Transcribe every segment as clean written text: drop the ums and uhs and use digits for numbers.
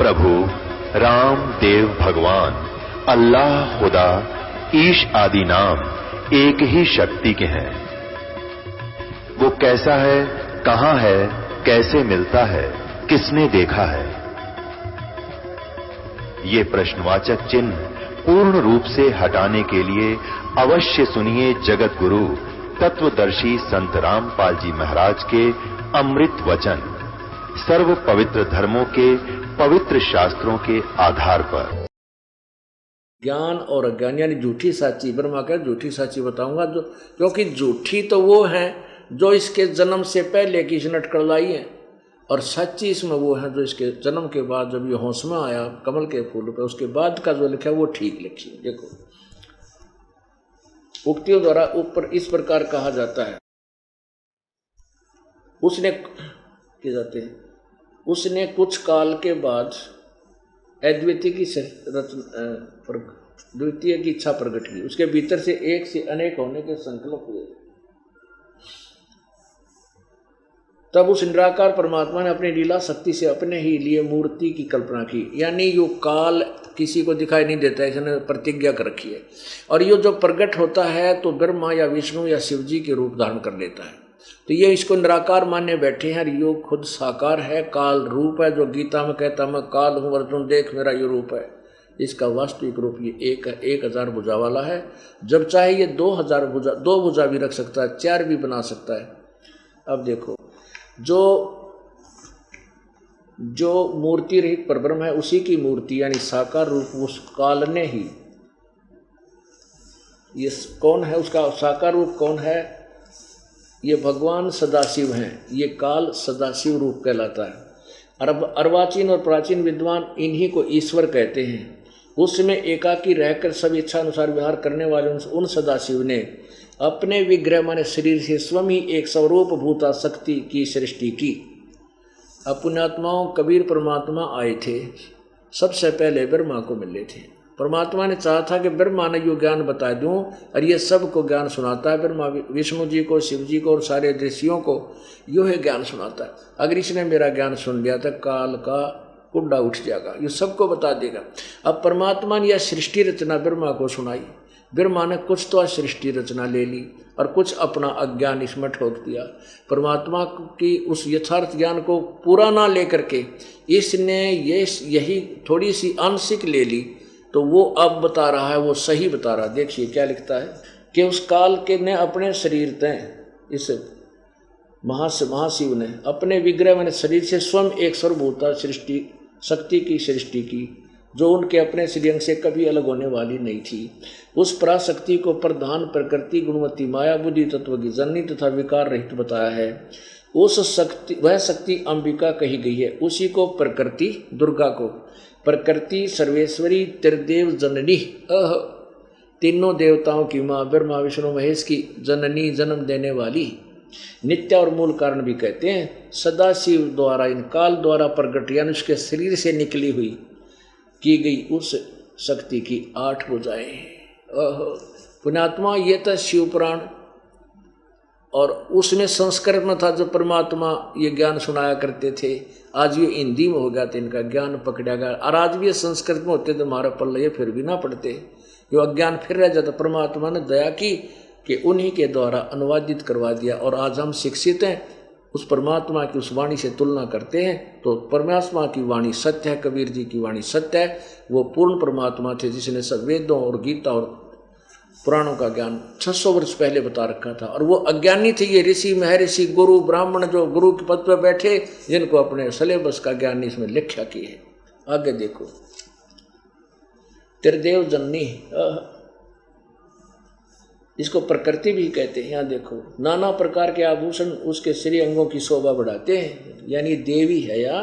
प्रभु राम देव भगवान अल्लाह खुदा ईश आदि नाम एक ही शक्ति के हैं। वो कैसा है, कहां है, कैसे मिलता है, किसने देखा है? ये प्रश्नवाचक चिन्ह पूर्ण रूप से हटाने के लिए अवश्य सुनिए जगत गुरु तत्वदर्शी संत रामपाल जी महाराज के अमृत वचन, सर्व पवित्र धर्मों के पवित्र शास्त्रों के आधार पर। ज्ञान और अज्ञान यानी झूठी साची, ब्रह्मा का झूठी साची बताऊंगा, जो क्योंकि झूठी तो वो है जो इसके जन्म से पहले की नटकड़लाई है, और सच्ची इसमें वो है जो इसके जन्म के बाद जब ये होश में आया कमल के फूल पे, उसके बाद का जो लिखा है वो ठीक लिखी है। देखो उक्तियों द्वारा ऊपर इस प्रकार कहा जाता है, उसने कुछ काल के बाद अद्वितीय की द्वितीय की इच्छा प्रकट की, उसके भीतर से एक से अनेक होने के संकल्प हुए। तब उस निराकार परमात्मा ने अपनी लीला शक्ति से अपने ही लिए मूर्ति की कल्पना की, यानी यो काल किसी को दिखाई नहीं देता है, इसने प्रतिज्ञा कर रखी है। और यो जो प्रकट होता है तो ब्रह्मा या विष्णु या शिव जी के रूप धारण कर लेता है, तो ये इसको निराकार मानने बैठे हैं। यो खुद साकार है, काल रूप है, जो गीता में कहता मैं काल हूँ अर्जुन देख मेरा ये रूप है। इसका वास्तविक रूप ये 1000 भुजा वाला है। जब चाहे ये 2000 भुजा, 2 भुजा भी रख सकता है, 4 भी बना सकता है। अब देखो जो मूर्ति रहित परब्रह्म है उसी की मूर्ति यानी साकार रूप उस काल ने ही, ये कौन है उसका साकार रूप कौन है? ये भगवान सदाशिव हैं। ये काल सदाशिव रूप कहलाता है। अर्वाचीन और प्राचीन विद्वान इन्हीं को ईश्वर कहते हैं। उसमें एकाकी रहकर सब इच्छा अनुसार व्यवहार करने वाले उन सदाशिव ने अपने विग्रह माने शरीर से स्वयं ही एक स्वरूप भूता शक्ति की सृष्टि की। पुण्यात्माओं कबीर परमात्मा आए थे, सबसे पहले ब्रह्मा को मिले थे। परमात्मा ने चाहा था कि ब्रह्मा ने यो ज्ञान बता दूं, और ये सबको ज्ञान सुनाता है। ब्रह्मा विष्णु जी को, शिव जी को और सारे ऋषियों को यो है ज्ञान सुनाता है। अगर इसने मेरा ज्ञान सुन लिया तो काल का कुंडा उठ जाएगा, ये सबको बता देगा। अब परमात्मा ने यह सृष्टि रचना ब्रह्मा को सुनाई। ब्रह्मा ने कुछ तो सृष्टि रचना ले ली और कुछ अपना अज्ञान इसमें ठोक दिया। परमात्मा की उस यथार्थ ज्ञान को पूरा ना लेकर के इसने यही थोड़ी सी आंशिक ले ली, तो वो अब बता रहा है, वो सही बता रहा है। देखिए क्या लिखता है कि उस काल के ने अपने शरीर तय इस महाशिव ने अपने विग्रह में शरीर से स्वयं एक सर्वभूता सृष्टि शक्ति की सृष्टि की, जो उनके अपने श्रीअंग से कभी अलग होने वाली नहीं थी। उस पराशक्ति को प्रधान प्रकृति गुणवती माया बुद्धि तत्व की जननी तथा विकार रहित बताया है। वह शक्ति अंबिका कही गई है। उसी को प्रकृति, दुर्गा को प्रकृति सर्वेश्वरी त्रिदेव जननी, तीनों देवताओं की माँ, ब्रह्मा विष्णु महेश की जननी, जन्म देने वाली, नित्य और मूल कारण भी कहते हैं। सदाशिव द्वारा इन काल द्वारा प्रकट यानी उसके शरीर से निकली हुई की गई उस शक्ति की 8 भुजाएं। पुण्यात्मा ये था शिव पुराण, और उसमें संस्कृत में था जो परमात्मा ये ज्ञान सुनाया करते थे। आज ये हिंदी में हो गया तो इनका ज्ञान पकड़ा गया, और आज भी ये संस्कृत में होते तो हमारा पल्ला ये फिर भी ना पढ़ते, जो अज्ञान फिर रह जाता। परमात्मा ने दया की कि उन्हीं के द्वारा अनुवादित करवा दिया, और आज हम शिक्षित हैं। उस परमात्मा की उस वाणी से तुलना करते हैं तो परमात्मा की वाणी सत्य है, कबीर जी की वाणी सत्य है। वो पूर्ण परमात्मा थे जिसने सब वेदों और गीता और पुराणों का ज्ञान 600 वर्ष पहले बता रखा था। और वो अज्ञानी थे ये ऋषि, महर्षि, गुरु, ब्राह्मण जो गुरु के पद पर बैठे, जिनको अपने सिलेबस का ज्ञान इसमें व्याख्या की है। आगे देखो, त्रिदेव जननी, इसको प्रकृति भी कहते हैं। यहाँ देखो, नाना प्रकार के आभूषण उसके श्री अंगों की शोभा बढ़ाते हैं, यानी देवी है या,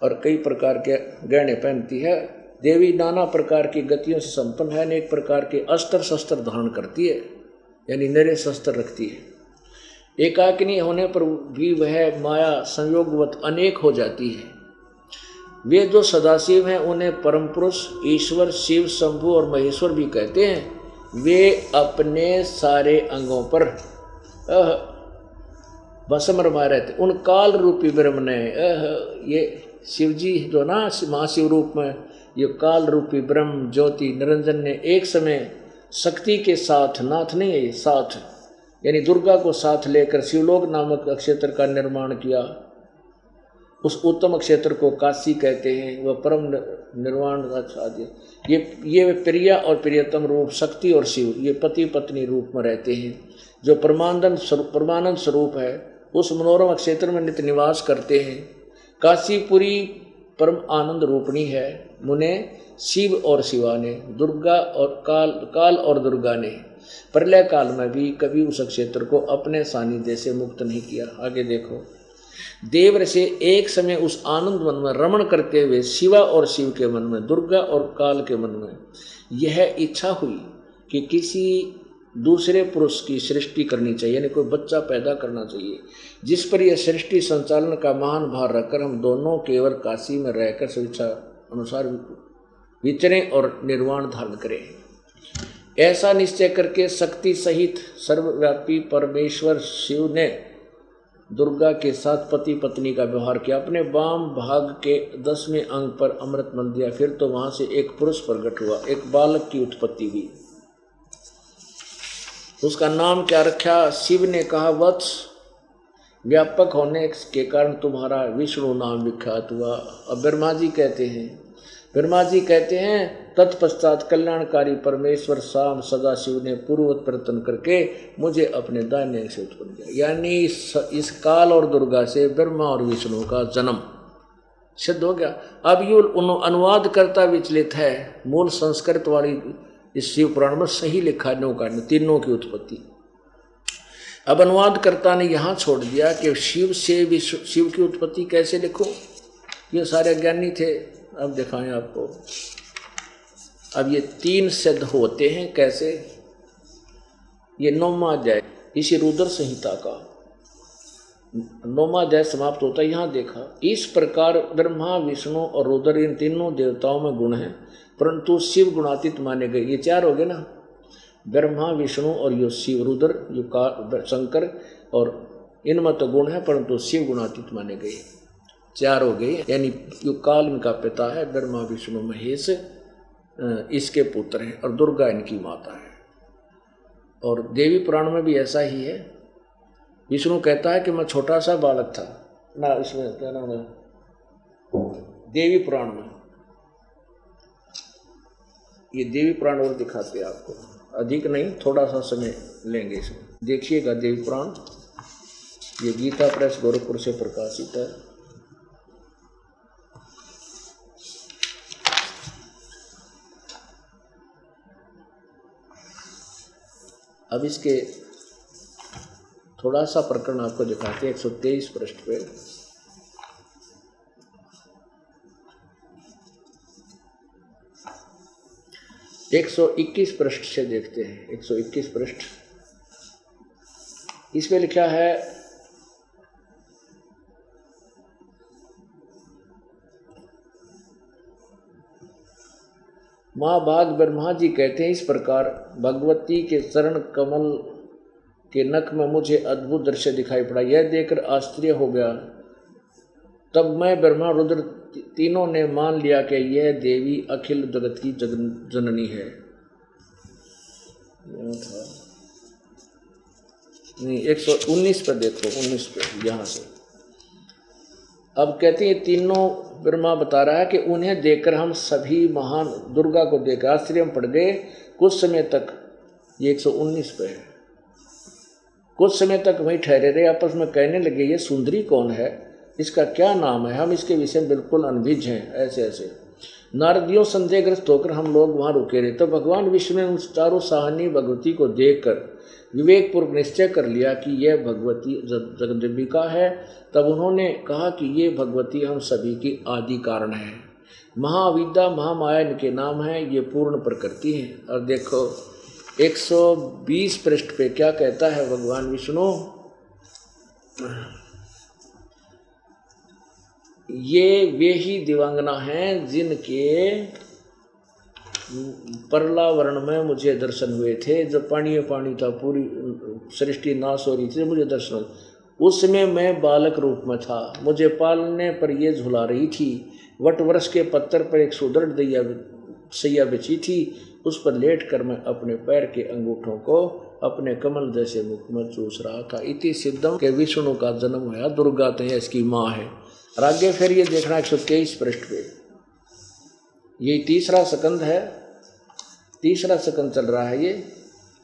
और कई प्रकार के गहने पहनती है। देवी नाना प्रकार की गतियों से संपन्न है, अनेक प्रकार के अस्त्र शस्त्र धारण करती है, यानी नरे शस्त्र रखती है। एकाकिनी होने पर भी वह माया संयोगवत अनेक हो जाती है। वे जो सदाशिव हैं उन्हें परम पुरुष, ईश्वर, शिव, शंभु और महेश्वर भी कहते हैं। वे अपने सारे अंगों पर भस्म रमाए रहते। उन काल रूपी ब्रह्म ने ये शिव जी जो ना महाशिव रूप में ये काल रूपी ब्रह्म ज्योति निरंजन ने एक समय शक्ति के साथ, नाथ नहीं है साथ, यानी दुर्गा को साथ लेकर शिवलोक नामक क्षेत्र का निर्माण किया। उस उत्तम क्षेत्र को काशी कहते हैं, वह परम निर्वाण आदि। ये प्रिया और प्रियतम रूप शक्ति और शिव ये पति पत्नी रूप में रहते हैं, जो परमानंद स्वरूप है उस मनोरम क्षेत्र में नित्य निवास करते हैं। काशीपुरी परम आनंद रूपणी है। मुने शिव और शिवा ने, दुर्गा और काल और दुर्गा ने प्रलय काल में भी कभी उस क्षेत्र को अपने सानिध्य से मुक्त नहीं किया। आगे देखो, देव से एक समय उस आनंद मन में रमण करते हुए शिवा और शिव के मन में, दुर्गा और काल के मन में यह इच्छा हुई कि किसी दूसरे पुरुष की सृष्टि करनी चाहिए, यानी कोई बच्चा पैदा करना चाहिए, जिस पर यह सृष्टि संचालन का महान भार रखकर हम दोनों केवल काशी में रहकर स्वेच्छा अनुसार विचरें और निर्वाण धारण करें। ऐसा निश्चय करके शक्ति सहित सर्वव्यापी परमेश्वर शिव ने दुर्गा के साथ पति पत्नी का व्यवहार किया। अपने वाम भाग के 10वें अंग पर अमृत मल दिया। फिर तो वहां से एक पुरुष प्रकट हुआ, एक बालक की उत्पत्ति हुई। उसका नाम क्या रखा? शिव ने कहा, वत्स, व्यापक होने के कारण तुम्हारा विष्णु नाम विख्यात हुआ। अब ब्रह्मा जी कहते हैं तत्पश्चात कल्याणकारी परमेश्वर शाम सदाशिव ने पूर्ववत प्रयत्न करके मुझे अपने दाहिने अंग से उत्पन्न किया। यानी इस काल और दुर्गा से ब्रह्मा और विष्णु का जन्म सिद्ध हो गया। अब ये अनुवाद करता विचलित है। मूल संस्कृत वाली इस शिव पुराण में सही लिखा है नौकांड तीनों की उत्पत्ति। अब अनुवादकर्ता ने यहाँ छोड़ दिया कि शिव से शिव की उत्पत्ति कैसे लिखो, ये सारे ज्ञानी थे। अब दिखाएं आपको। अब ये 3 सिद्ध होते हैं कैसे? ये 9वां अध्याय इसी रुद्र संहिता का 9वां अध्याय समाप्त होता है। यहाँ देखा, इस प्रकार ब्रह्मा विष्णु और रुद्र इन तीनों देवताओं में गुण हैं, परंतु शिव गुणातीत माने गए। ये 4 हो गए ना, ब्रह्मा विष्णु और यो शिव, रुद्र यो शंकर, और इनमें तो गुण है परंतु शिव गुणातीत माने गए। 4 हो गए। यानी यो काल इनका पिता है, ब्रह्मा विष्णु महेश इसके पुत्र हैं, और दुर्गा इनकी माता है। और देवी पुराण में भी ऐसा ही है। विष्णु कहता है कि मैं छोटा सा बालक था ना, इसमें क्या नाम है, देवी पुराण में। ये देवी पुराण और दिखाते हैं आपको, अधिक नहीं, थोड़ा सा समय लेंगे इसमें। देखिएगा देवी पुराण, ये गीता प्रेस गोरखपुर से प्रकाशित है। अब इसके थोड़ा सा प्रकरण आपको दिखाते हैं 123 पृष्ठ पे। एक 121 पृष्ठ से देखते हैं। 121 पृष्ठ, इसमें लिखा है, महाभाग ब्रह्मा जी कहते हैं, इस प्रकार भगवती के चरण कमल के नख में मुझे अद्भुत दृश्य दिखाई पड़ा। यह देखकर आश्चर्य हो गया। तब मैं ब्रह्मा रुद्र तीनों ने मान लिया कि यह देवी अखिल जगत की जननी है। नहीं, 119 पर देखो, 19 पे यहाँ से। अब कहते हैं तीनों, ब्रह्मा बता रहा है कि उन्हें देखकर हम सभी महान दुर्गा को देखकर आश्चर्य में पड़ गए। कुछ समय तक, ये 119 पे है, कुछ समय तक वहीं ठहरे रहे, आपस में कहने लगे ये सुंदरी कौन है, इसका क्या नाम है, हम इसके विषय में बिल्कुल अनभिज्ञ हैं। ऐसे ऐसे नारदियों संदेहग्रस्त होकर हम लोग वहाँ रुके रहे। तो भगवान विष्णु ने उन चारों साहनी भगवती को देखकर विवेकपूर्वक निश्चय कर लिया कि यह भगवती जगदम्बिका है। तब उन्होंने कहा कि ये भगवती हम सभी की आदि कारण है, महाविद्या महामाया इनके नाम है, ये पूर्ण प्रकृति है। और देखो 120 पृष्ठ पे क्या कहता है भगवान विष्णु, ये वे ही दिव्यांगना हैं जिनके परलावरण में मुझे दर्शन हुए थे, जब पानी पानी था, पूरी सृष्टि नाश हो रही थी, मुझे दर्शन। उसमें मैं बालक रूप में था, मुझे पालने पर ये झुला रही थी। वट वृक्ष के पत्थर पर एक सुदृढ़ सैया बिछी थी, उस पर लेट कर मैं अपने पैर के अंगूठों को अपने कमल जैसे मुख में चूस रहा था। इति सिद्धम के विष्णु का जन्म हुआ, दुर्गा तो इसकी माँ है। और आगे फिर ये देखना 123 पृष्ठ पे, ये तीसरा स्कंद है, तीसरा स्कंद चल रहा है ये,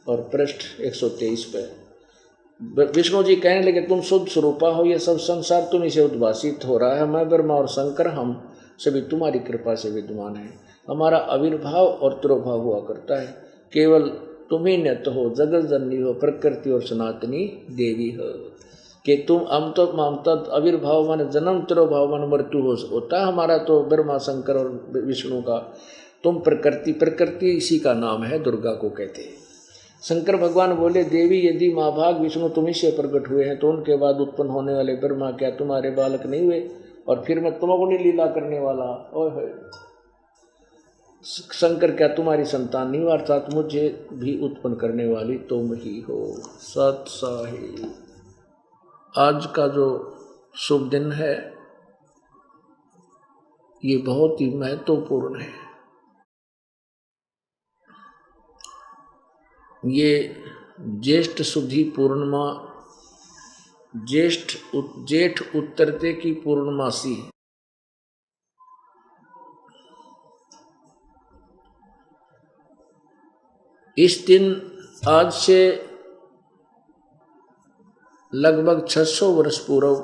और पृष्ठ 123 पे विष्णु जी कहने लगे, तुम शुद्ध स्वरूपा हो, ये सब संसार तुम्ही से उद्भासित हो रहा है। मैं ब्रह्मा और शंकर हम सभी तुम्हारी कृपा से विद्यमान हैं। हमारा आविर्भाव और तिरोभाव हुआ करता है, केवल तुम ही नित्य तो हो, जगत जननी हो, प्रकृति और सनातनी देवी हो। कि तुम हम तो आविर्भाव मान जन्म, तिरोभाव मान मृत्यु होता है हमारा, तो ब्रह्मा शंकर और विष्णु का। तुम प्रकृति, प्रकृति इसी का नाम है, दुर्गा को कहते हैं। शंकर भगवान बोले, देवी यदि महाभाग विष्णु तुम्ही से प्रकट हुए हैं, तो उनके बाद उत्पन्न होने वाले ब्रह्मा क्या तुम्हारे बालक नहीं हुए? और फिर मैं तुमको नहीं लीला करने वाला, ओह शंकर क्या तुम्हारी संतान नहीं, अर्थात मुझे भी उत्पन्न करने वाली तुम ही हो। सत साहिब। आज का जो शुभ दिन है ये बहुत ही महत्वपूर्ण है। ये ज्येष्ठ शुद्धि पूर्णिमा, जेठ उतरते की पूर्णमासी। इस दिन आज से लगभग 600 वर्ष पूर्व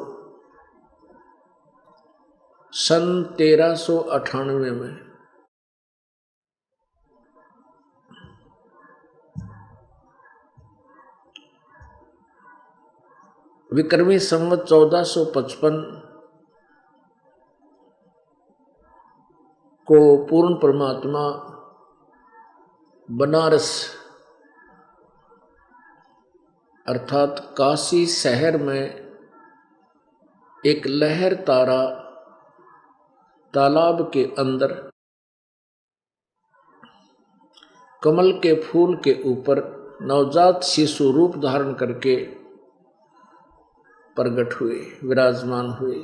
सन 1398 में विक्रमी संवत 1455 को पूर्ण परमात्मा बनारस अर्थात काशी शहर में एक लहर तारा तालाब के अंदर कमल के फूल के ऊपर नवजात शिशु रूप धारण करके प्रकट हुए, विराजमान हुए।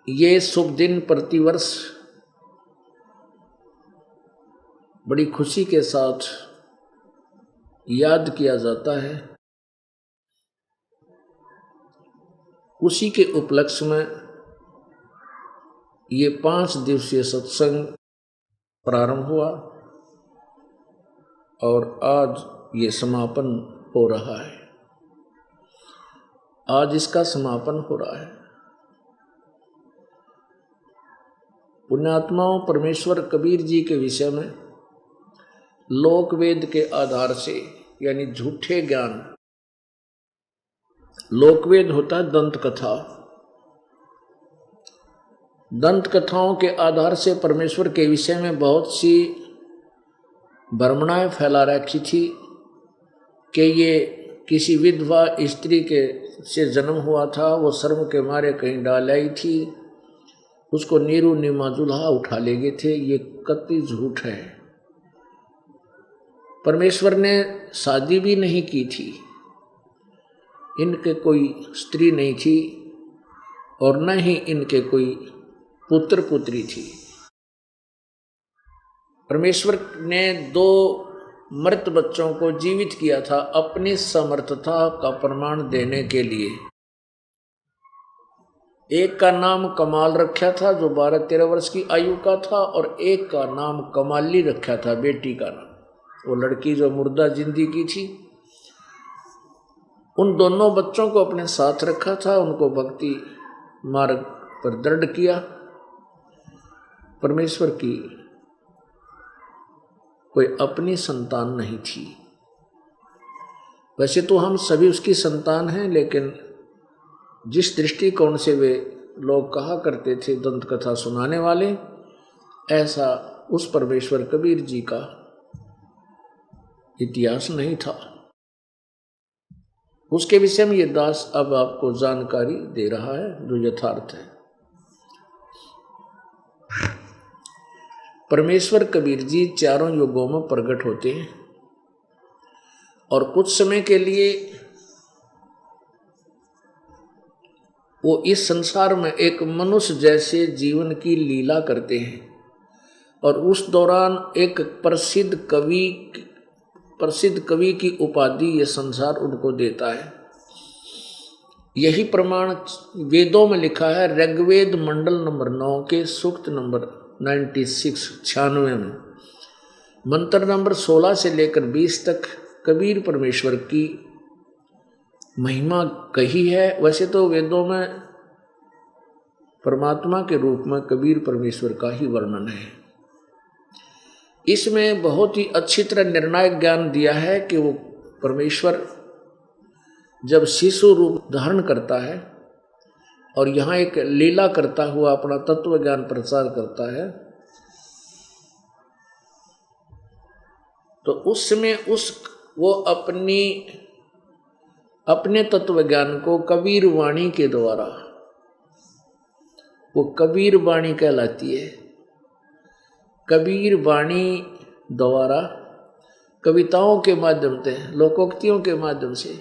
ये शुभ दिन प्रतिवर्ष बड़ी खुशी के साथ याद किया जाता है। उसी के उपलक्ष्य में ये 5 दिवसीय सत्संग प्रारंभ हुआ और आज ये समापन हो रहा है। आज इसका समापन हो रहा है। पुण्यात्माओं, परमेश्वर कबीर जी के विषय में लोक वेद के आधार से, यानी झूठे ज्ञान, लोकवेद होता है दंत कथा, दंत कथाओं के आधार से परमेश्वर के विषय में बहुत सी भ्रमणाएं फैला रखी थी कि ये किसी विधवा स्त्री के से जन्म हुआ था, वो शर्म के मारे कहीं डाल आई थी, उसको नीरू नीमा दुल्हा उठा ले गए थे। ये कतई झूठ है। परमेश्वर ने शादी भी नहीं की थी, इनके कोई स्त्री नहीं थी और न ही इनके कोई पुत्र पुत्री थी। परमेश्वर ने 2 मृत बच्चों को जीवित किया था अपनी समर्थता का प्रमाण देने के लिए। एक का नाम कमाल रखा था जो 12-13 वर्ष की आयु का था, और एक का नाम कमाली रखा था, बेटी का नाम। वो लड़की जो मुर्दा जिंदगी थी, उन दोनों बच्चों को अपने साथ रखा था, उनको भक्ति मार्ग पर दृढ़ किया। परमेश्वर की कोई अपनी संतान नहीं थी। वैसे तो हम सभी उसकी संतान हैं, लेकिन जिस दृष्टिकोण से वे लोग कहा करते थे दंत कथा सुनाने वाले, ऐसा उस परमेश्वर कबीर जी का इतिहास नहीं था। उसके विषय में ये दास अब आपको जानकारी दे रहा है जो यथार्थ है। परमेश्वर कबीर जी 4 युगों में प्रकट होते हैं। और कुछ समय के लिए वो इस संसार में एक मनुष्य जैसे जीवन की लीला करते हैं और उस दौरान एक प्रसिद्ध कवि की उपाधि ये संसार उनको देता है। यही प्रमाण वेदों में लिखा है। ऋग्वेद मंडल नंबर 9 के सूक्त नंबर 96 में मंत्र नंबर 16 से लेकर 20 तक कबीर परमेश्वर की महिमा कही है। वैसे तो वेदों में परमात्मा के रूप में कबीर परमेश्वर का ही वर्णन है। इसमें बहुत ही अच्छी तरह निर्णायक ज्ञान दिया है कि वो परमेश्वर जब शिशु रूप धारण करता है और यहाँ एक लीला करता हुआ अपना तत्व ज्ञान प्रचार करता है, तो उस समय वो अपने तत्व ज्ञान को कबीर वाणी के द्वारा, वो कबीर वाणी कहलाती है। कबीर वाणी द्वारा कविताओं के माध्यम से, लोकोक्तियों के माध्यम से,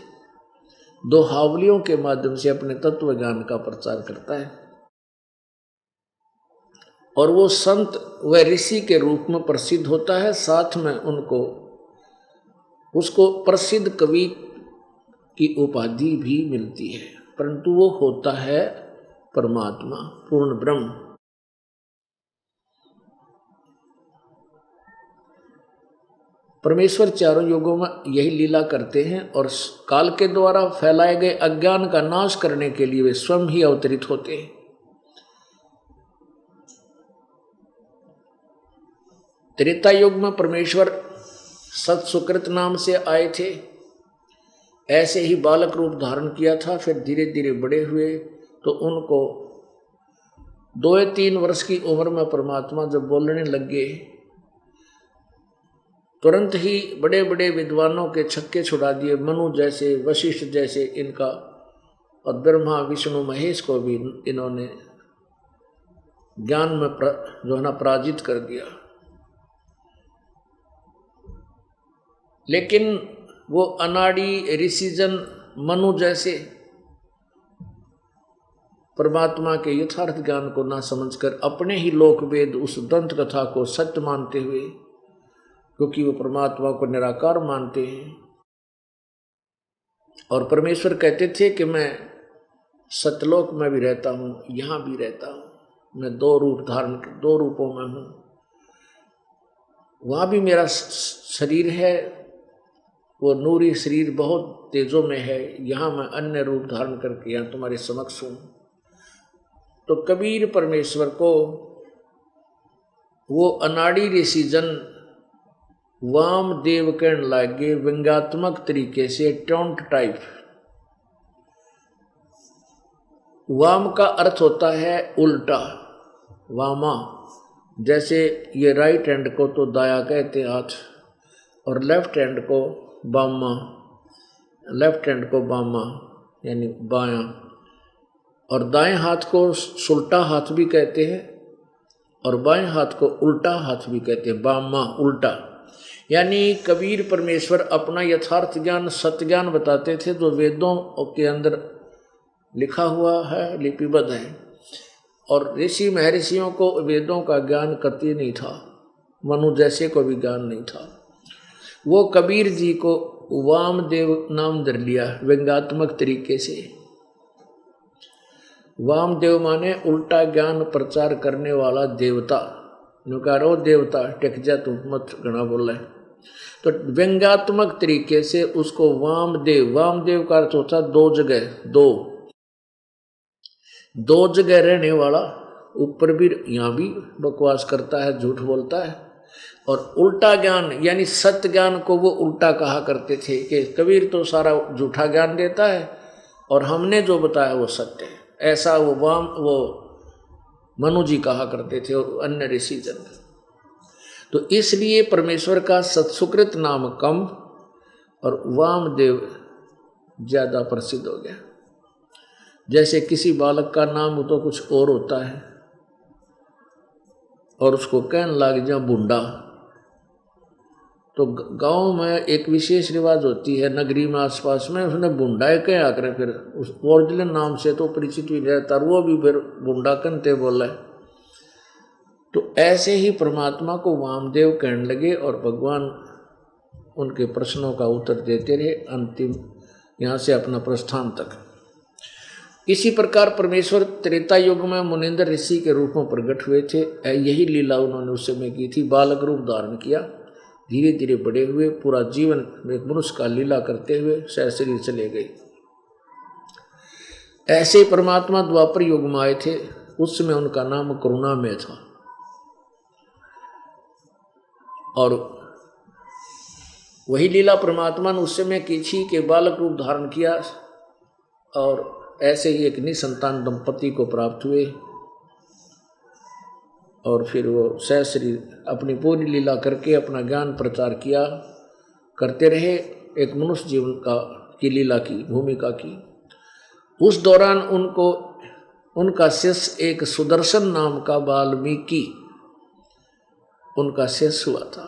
दोहावलियों के माध्यम से अपने तत्व ज्ञान का प्रचार करता है। और वो संत व ऋषि के रूप में प्रसिद्ध होता है। साथ में उसको प्रसिद्ध कवि की उपाधि भी मिलती है, परंतु वो होता है परमात्मा, पूर्ण ब्रह्म। परमेश्वर चारों युगों में यही लीला करते हैं और काल के द्वारा फैलाए गए अज्ञान का नाश करने के लिए वे स्वयं ही अवतरित होते हैं। त्रेता युग में परमेश्वर सत सुकृत नाम से आए थे, ऐसे ही बालक रूप धारण किया था। फिर धीरे धीरे बड़े हुए तो उनको 2 या 3 वर्ष की उम्र में परमात्मा जब बोलने लग गए, तुरंत ही बड़े बड़े विद्वानों के छक्के छुड़ा दिए। मनु जैसे, वशिष्ठ जैसे इनका, और ब्रह्मा विष्णु महेश को भी इन्होंने ज्ञान में जो है ना पराजित कर दिया। लेकिन वो अनाड़ी ऋषिजन मनु जैसे परमात्मा के यथार्थ ज्ञान को ना समझकर अपने ही लोक वेद उस दंत कथा को सत्य मानते हुए, क्योंकि वो परमात्मा को निराकार मानते हैं, और परमेश्वर कहते थे कि मैं सतलोक में भी रहता हूँ, यहाँ भी रहता हूँ, मैं 2 रूपों में हूँ, वहाँ भी मेरा शरीर है, वो नूरी शरीर बहुत तेजों में है, यहाँ मैं अन्य रूप धारण करके यहाँ तुम्हारे समक्ष हूँ। तो कबीर परमेश्वर को वो अनाड़ी ऋषिजन वामदेव कहने लगे, व्यंग्यात्मक तरीके से, टोंट टाइप। वाम का अर्थ होता है उल्टा, वामा, जैसे ये राइट हैंड को तो दाया कहते हाथ, और लेफ्ट हैंड को बामा, लेफ्ट हैंड को बामा यानी बायां, और दाएं हाथ को सुल्टा हाथ भी कहते हैं, और बाएं हाथ को उल्टा हाथ भी कहते हैं, बामा उल्टा। यानी कबीर परमेश्वर अपना यथार्थ ज्ञान, सत्य ज्ञान बताते थे जो वेदों के अंदर लिखा हुआ है, लिपिबद्ध है। और ऋषि महर्षियों को वेदों का ज्ञान कतई नहीं था, मनु जैसे को भी ज्ञान नहीं था। वो कबीर जी को वामदेव नाम धर लिया व्यंग्यात्मक तरीके से। वामदेव माने उल्टा ज्ञान प्रचार करने वाला देवता। नुकारो देवता टेक जा, तू मत घना बोल रहे। तो व्यंग्यात्मक तरीके से उसको वामदेव, वामदेव का अर्थ होता 2 जगह, 2 जगह रहने वाला, ऊपर भी यहाँ भी बकवास करता है, झूठ बोलता है। और उल्टा ज्ञान यानी सत्य ज्ञान को वो उल्टा कहा करते थे कि कबीर तो सारा झूठा ज्ञान देता है और हमने जो बताया वो सत्य है, ऐसा वो मनु जी कहा करते थे और अन्य ऋषि जन। तो इसलिए परमेश्वर का सत्सुकृत नाम कम और वामदेव ज्यादा प्रसिद्ध हो गया। जैसे किसी बालक का नाम तो कुछ और होता है और उसको कहने लग जा बूढ़ा, तो गांव में एक विशेष रिवाज होती है, नगरी में आसपास में, उसने बुंडाए कह आकर फिर उस ओरिजिनल नाम से तो परिचित भी रहता, वो भी फिर बुंडा कंते बोला। तो ऐसे ही परमात्मा को वामदेव कहने लगे और भगवान उनके प्रश्नों का उत्तर देते रहे अंतिम यहाँ से अपना प्रस्थान तक। इसी प्रकार परमेश्वर त्रेता युग में मुनिंद्र ऋषि के रूप में प्रकट हुए थे। यही लीला उन्होंने उस समय की थी। बालक रूप धारण किया, धीरे धीरे बड़े हुए, पूरा जीवन एक मनुष्य का लीला करते हुए सहशरीर चले गए। ऐसे परमात्मा द्वापर युग में आए थे। उस समय उनका नाम करुणामय था और वही लीला परमात्मा ने उस समय की थी कि बालक रूप धारण किया और ऐसे ही एक निसंतान दंपति को प्राप्त हुए और फिर वो सहशरीर अपनी पूरी लीला करके अपना ज्ञान प्रचार किया करते रहे, एक मनुष्य जीवन की लीला की भूमिका की। उस दौरान उनका शिष्य एक सुदर्शन नाम का वाल्मीकि उनका शिष्य हुआ था।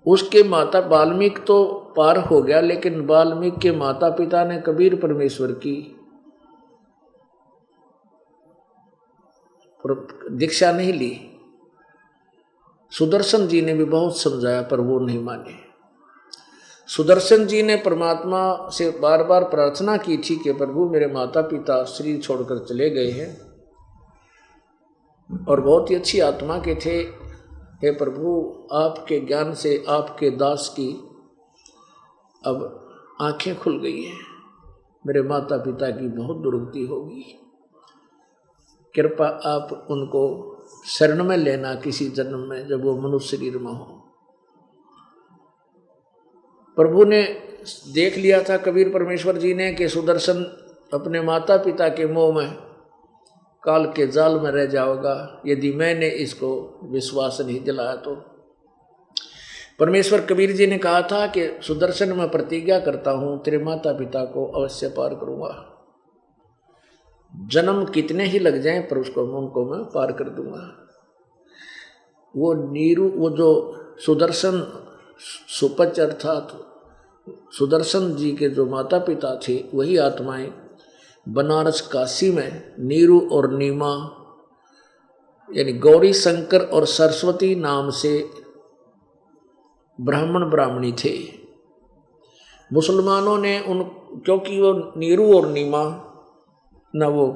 उसके माता वाल्मीकि तो पार हो गया, लेकिन वाल्मीकि के माता पिता ने कबीर परमेश्वर की दीक्षा नहीं ली। सुदर्शन जी ने भी बहुत समझाया पर वो नहीं माने। सुदर्शन जी ने परमात्मा से बार बार प्रार्थना की थी कि प्रभु मेरे माता पिता शरीर छोड़कर चले गए हैं और बहुत ही अच्छी आत्मा के थे। हे प्रभु, आपके ज्ञान से आपके दास की अब आंखें खुल गई हैं, मेरे माता पिता की बहुत दुर्गति होगी, कृपा आप उनको शरण में लेना किसी जन्म में जब वो मनुष्य शरीर में हो। प्रभु ने देख लिया था कबीर परमेश्वर जी ने कि सुदर्शन अपने माता पिता के मोह में काल के जाल में रह जाओगा यदि मैंने इसको विश्वास नहीं दिलाया। तो परमेश्वर कबीर जी ने कहा था कि सुदर्शन मैं प्रतिज्ञा करता हूं तेरे माता पिता को अवश्य पार करूंगा, जन्म कितने ही लग जाएं पर उनको मैं पार कर दूंगा। वो जो सुदर्शन सुपच अर्थात सुदर्शन जी के जो माता पिता थे वही आत्माएं बनारस काशी में नीरू और नीमा यानी गौरी शंकर और सरस्वती नाम से ब्राह्मण ब्राह्मणी थे। मुसलमानों ने क्योंकि वो नीरू और नीमा न वो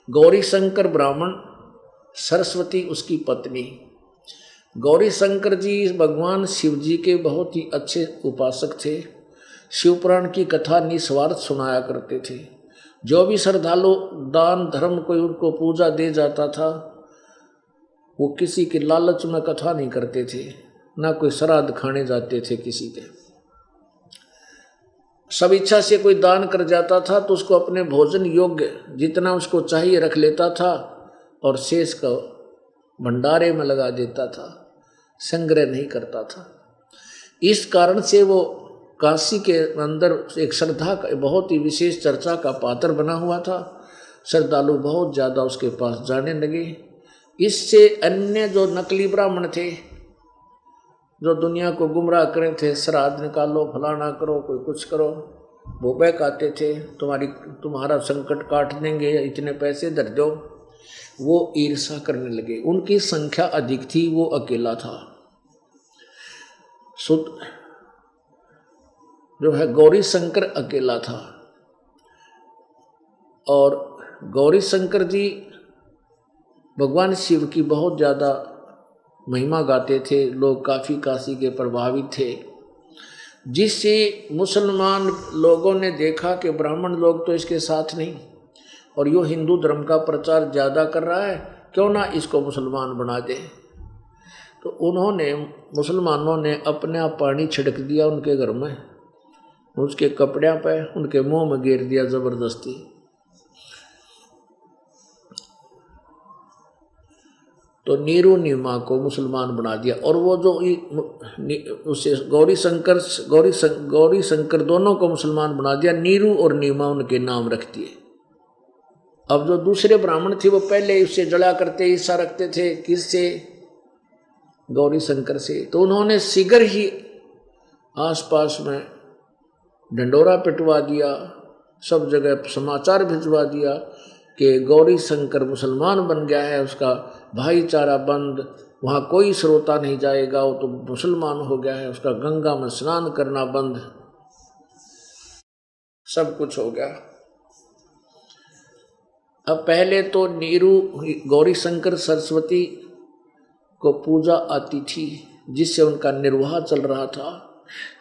गौरी शंकर ब्राह्मण, सरस्वती उसकी पत्नी। गौरी शंकर जी भगवान शिव जी के बहुत ही अच्छे उपासक थे। शिवपुराण की कथा निस्वार्थ सुनाया करते थे। जो भी श्रद्धालु दान धर्म कोई उनको पूजा दे जाता था वो किसी के लालच में कथा नहीं करते थे, ना कोई श्राद्ध खाने जाते थे किसी के। सब इच्छा से कोई दान कर जाता था तो उसको अपने भोजन योग्य जितना उसको चाहिए रख लेता था और शेष का भंडारे में लगा देता था, संग्रह नहीं करता था। इस कारण से वो काशी के अंदर एक श्रद्धा का बहुत ही विशेष चर्चा का पात्र बना हुआ था। श्रद्धालु बहुत ज़्यादा उसके पास जाने लगे। इससे अन्य जो नकली ब्राह्मण थे जो दुनिया को गुमराह करे थे, श्राद्ध निकालो, फलाना करो, कोई कुछ करो, वो बहकाते थे, तुम्हारा संकट काट देंगे, इतने पैसे दर दो, वो ईर्षा करने लगे। उनकी संख्या अधिक थी, वो अकेला था। जो है गौरी शंकर अकेला था और गौरी शंकर जी भगवान शिव की बहुत ज़्यादा महिमा गाते थे। लोग काफ़ी काशी के प्रभावित थे, जिससे मुसलमान लोगों ने देखा कि ब्राह्मण लोग तो इसके साथ नहीं और यो हिंदू धर्म का प्रचार ज़्यादा कर रहा है, क्यों ना इसको मुसलमान बना दे। तो उन्होंने मुसलमानों ने अपने आप पानी छिड़क दिया उनके घर में, उसके कपड़े पे उनके मुंह में गिर दिया ज़बरदस्ती। तो नीरू नीमा को मुसलमान बना दिया और वो जो उसे गौरी शंकर दोनों को मुसलमान बना दिया। नीरू और नीमा उनके नाम रख दिए। अब जो दूसरे ब्राह्मण थे वो पहले उससे जड़ा करते, ईर्षा रखते थे, किससे गौरी शंकर से। तो उन्होंने शीघ्र ही आसपास में ढंडोरा पिटवा दिया, सब जगह समाचार भिजवा दिया कि गौरी शंकर मुसलमान बन गया है, उसका भाईचारा बंद, वहाँ कोई श्रोता नहीं जाएगा, वो तो मुसलमान हो गया है, उसका गंगा में स्नान करना बंद, सब कुछ हो गया। अब पहले तो नीरू गौरी शंकर सरस्वती को पूजा आती थी, जिससे उनका निर्वाह चल रहा था।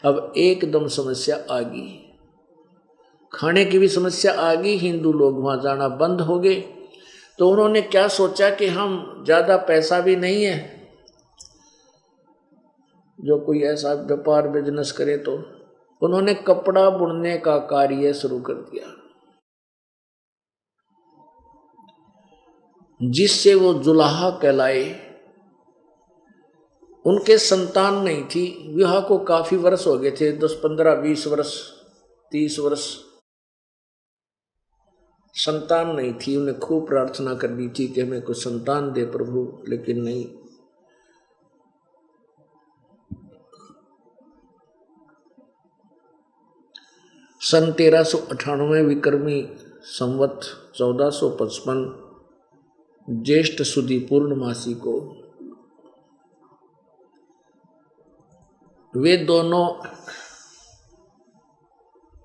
अब एकदम समस्या आ गई, खाने की भी समस्या आ गई, हिंदू लोग वहाँ जाना बंद हो गए। तो उन्होंने क्या सोचा कि हम ज़्यादा पैसा भी नहीं है जो कोई ऐसा व्यापार बिजनेस करे, तो उन्होंने कपड़ा बुनने का कार्य शुरू कर दिया, जिससे वो जुलाहा कहलाए। उनके संतान नहीं थी, विवाह को काफी वर्ष हो गए थे, 10, 15, 20 वर्ष, 30 वर्ष, संतान नहीं थी। उन्हें खूब प्रार्थना करनी थी कि हमें कुछ संतान दे प्रभु, लेकिन नहीं। सन 1398 विक्रमी संवत 1455 ज्येष्ठ सुदी पूर्णमासी को वे दोनों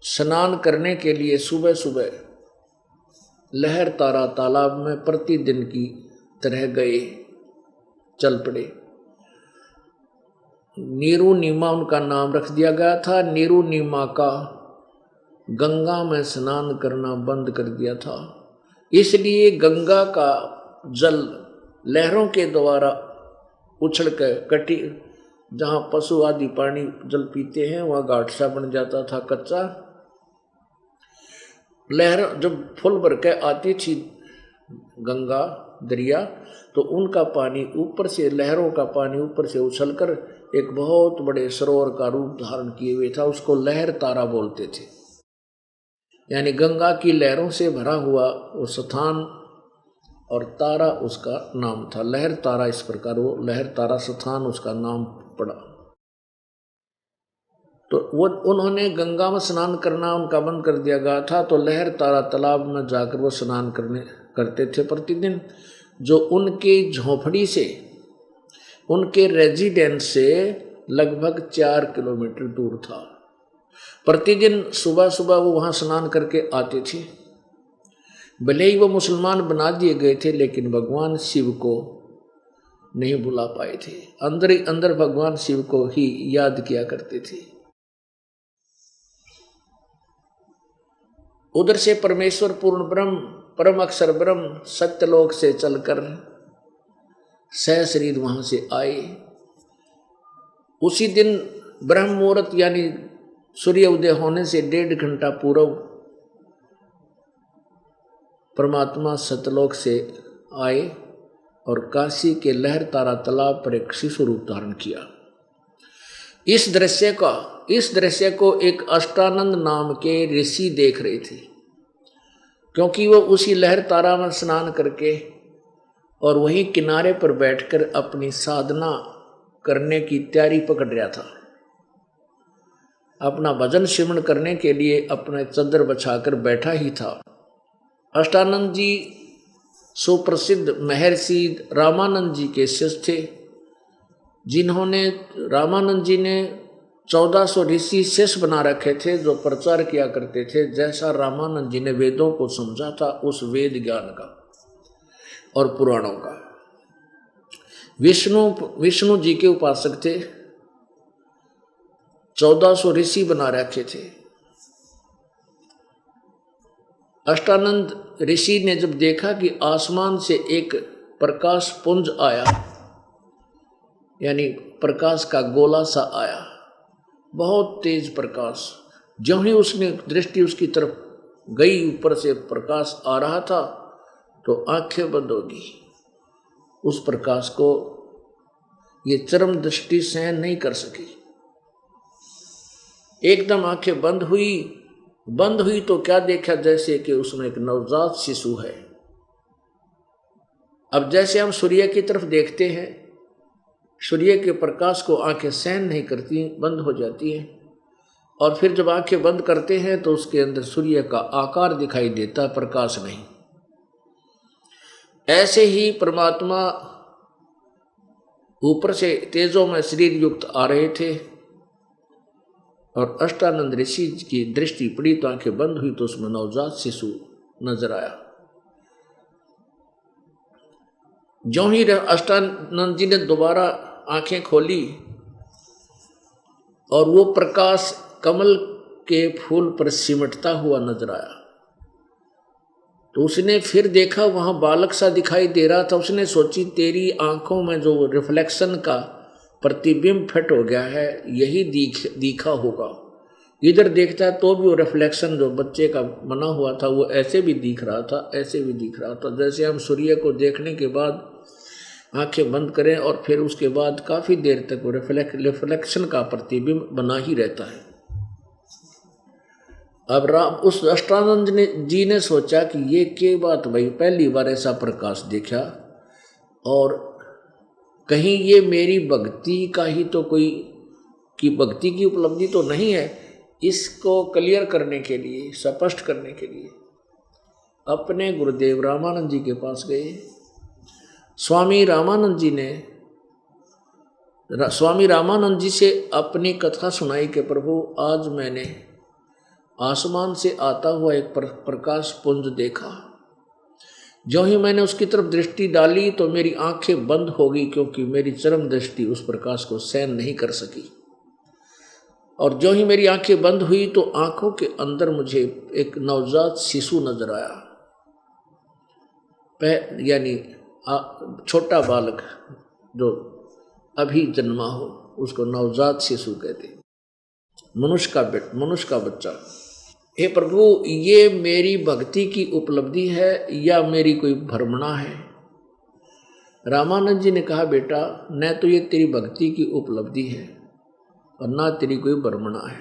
स्नान करने के लिए सुबह सुबह लहर तारा तालाब में प्रतिदिन की तरह गए, चल पड़े। नीरू नीमा उनका नाम रख दिया गया था। नीरू नीमा का गंगा में स्नान करना बंद कर दिया था, इसलिए गंगा का जल लहरों के द्वारा उछल कर कटी, जहाँ पशु आदि पानी जल पीते हैं वहाँ घाट सा बन जाता था कच्चा। लहर जब फुल भर के आती थी गंगा दरिया, तो उनका पानी ऊपर से, लहरों का पानी ऊपर से उछलकर एक बहुत बड़े सरोवर का रूप धारण किए हुए था। उसको लहर तारा बोलते थे, यानी गंगा की लहरों से भरा हुआ वो स्थान, और तारा उसका नाम था, लहर तारा। इस प्रकार वो लहर तारा स्थान उसका नाम पड़ा। तो वो उन्होंने गंगा में स्नान करना उनका बंद कर दिया गया था, तो लहर तारा तालाब में जाकर वो स्नान करते थे प्रतिदिन, जो उनके झोपड़ी से, उनके रेजिडेंस से लगभग 4 किलोमीटर दूर था। प्रतिदिन सुबह सुबह वो वहाँ स्नान करके आते थे। भले ही वो मुसलमान बना दिए गए थे, लेकिन भगवान शिव को नहीं भुला पाए थे, अंदर ही अंदर भगवान शिव को ही याद किया करते थे। उधर से परमेश्वर पूर्ण ब्रह्म, परम अक्षर ब्रह्म सत्यलोक से चलकर सहशरीर वहां से आए। उसी दिन ब्रह्म मुहूर्त यानी सूर्य उदय होने से 1.5 घंटा पूर्व परमात्मा सतलोक से आए और काशी के लहर तारा तालाब पर एक शिशु रूप धारण किया। इस दृश्य को एक अष्टानंद नाम के ऋषि देख रहे थे, क्योंकि वो उसी लहर तारा में स्नान करके और वहीं किनारे पर बैठकर अपनी साधना करने की तैयारी पकड़ रहा था। अपना भजन सिमरन करने के लिए अपने चद्दर बिछाकर बैठा ही था। अष्टानंद जी सुप्रसिद्ध महर्षि रामानंद जी के शिष्य थे, जिन्होंने रामानंद जी ने 1400 ऋषि शिष्य बना रखे थे, जो प्रचार किया करते थे। जैसा रामानंद जी ने वेदों को समझा था, उस वेद ज्ञान का और पुराणों का। विष्णु जी के उपासक थे, 1400 ऋषि बना रखे थे। अष्टानंद ऋषि ने जब देखा कि आसमान से एक प्रकाश पुंज आया, यानी प्रकाश का गोला सा आया, बहुत तेज प्रकाश, ज्यों ही उसने दृष्टि उसकी तरफ गई, ऊपर से प्रकाश आ रहा था, तो आंखें बंद हो गई। उस प्रकाश को ये चरम दृष्टि सहन नहीं कर सकी, एकदम आंखें बंद हुई तो क्या देखा, जैसे कि उसमें एक नवजात शिशु है। अब जैसे हम सूर्य की तरफ देखते हैं सूर्य के प्रकाश को आंखें सहन नहीं करती, बंद हो जाती हैं। और फिर जब आंखें बंद करते हैं तो उसके अंदर सूर्य का आकार दिखाई देता, प्रकाश नहीं। ऐसे ही परमात्मा ऊपर से तेजोमय शरीर युक्त आ रहे थे और अष्टानंद ऋषि की दृष्टि पड़ी तो आंखें बंद हुई तो उसमें नवजात शिशु नजर आया। जो ही अष्टानंद जी ने दोबारा आंखें खोली और वो प्रकाश कमल के फूल पर सिमटता हुआ नजर आया, तो उसने फिर देखा वहां बालक सा दिखाई दे रहा था। उसने सोची तेरी आंखों में जो रिफ्लेक्शन का प्रतिबिंब फिट हो गया है यही दिखा होगा। इधर देखता है तो भी वो रिफ्लेक्शन जो बच्चे का बना हुआ था वो ऐसे भी दिख रहा था, ऐसे भी दिख रहा था। जैसे हम सूर्य को देखने के बाद आंखें बंद करें और फिर उसके बाद काफी देर तक वो रिफ्लेक्शन का प्रतिबिंब बना ही रहता है। अब उस अष्टानंद जी ने सोचा कि ये क्या बात भाई, पहली बार ऐसा प्रकाश देखा और कहीं ये मेरी भक्ति का ही तो कोई की भक्ति की उपलब्धि तो नहीं है। इसको क्लियर करने के लिए, स्पष्ट करने के लिए अपने गुरुदेव रामानंद जी के पास गए। स्वामी रामानंद जी से अपनी कथा सुनाई कि प्रभु आज मैंने आसमान से आता हुआ एक प्रकाश पुंज देखा। जो ही मैंने उसकी तरफ दृष्टि डाली तो मेरी आंखें बंद हो गई, क्योंकि मेरी चरम दृष्टि उस प्रकाश को सहन नहीं कर सकी। और जो ही मेरी आंखें बंद हुई तो आंखों के अंदर मुझे एक नवजात शिशु नजर आया, यानी छोटा बालक जो अभी जन्मा हो उसको नवजात शिशु कहते, मनुष्य का बच्चा। हे प्रभु, ये मेरी भक्ति की उपलब्धि है या मेरी कोई भ्रमणा है? रामानंद जी ने कहा बेटा, न तो ये तेरी भक्ति की उपलब्धि है और ना तेरी कोई भ्रमणा है।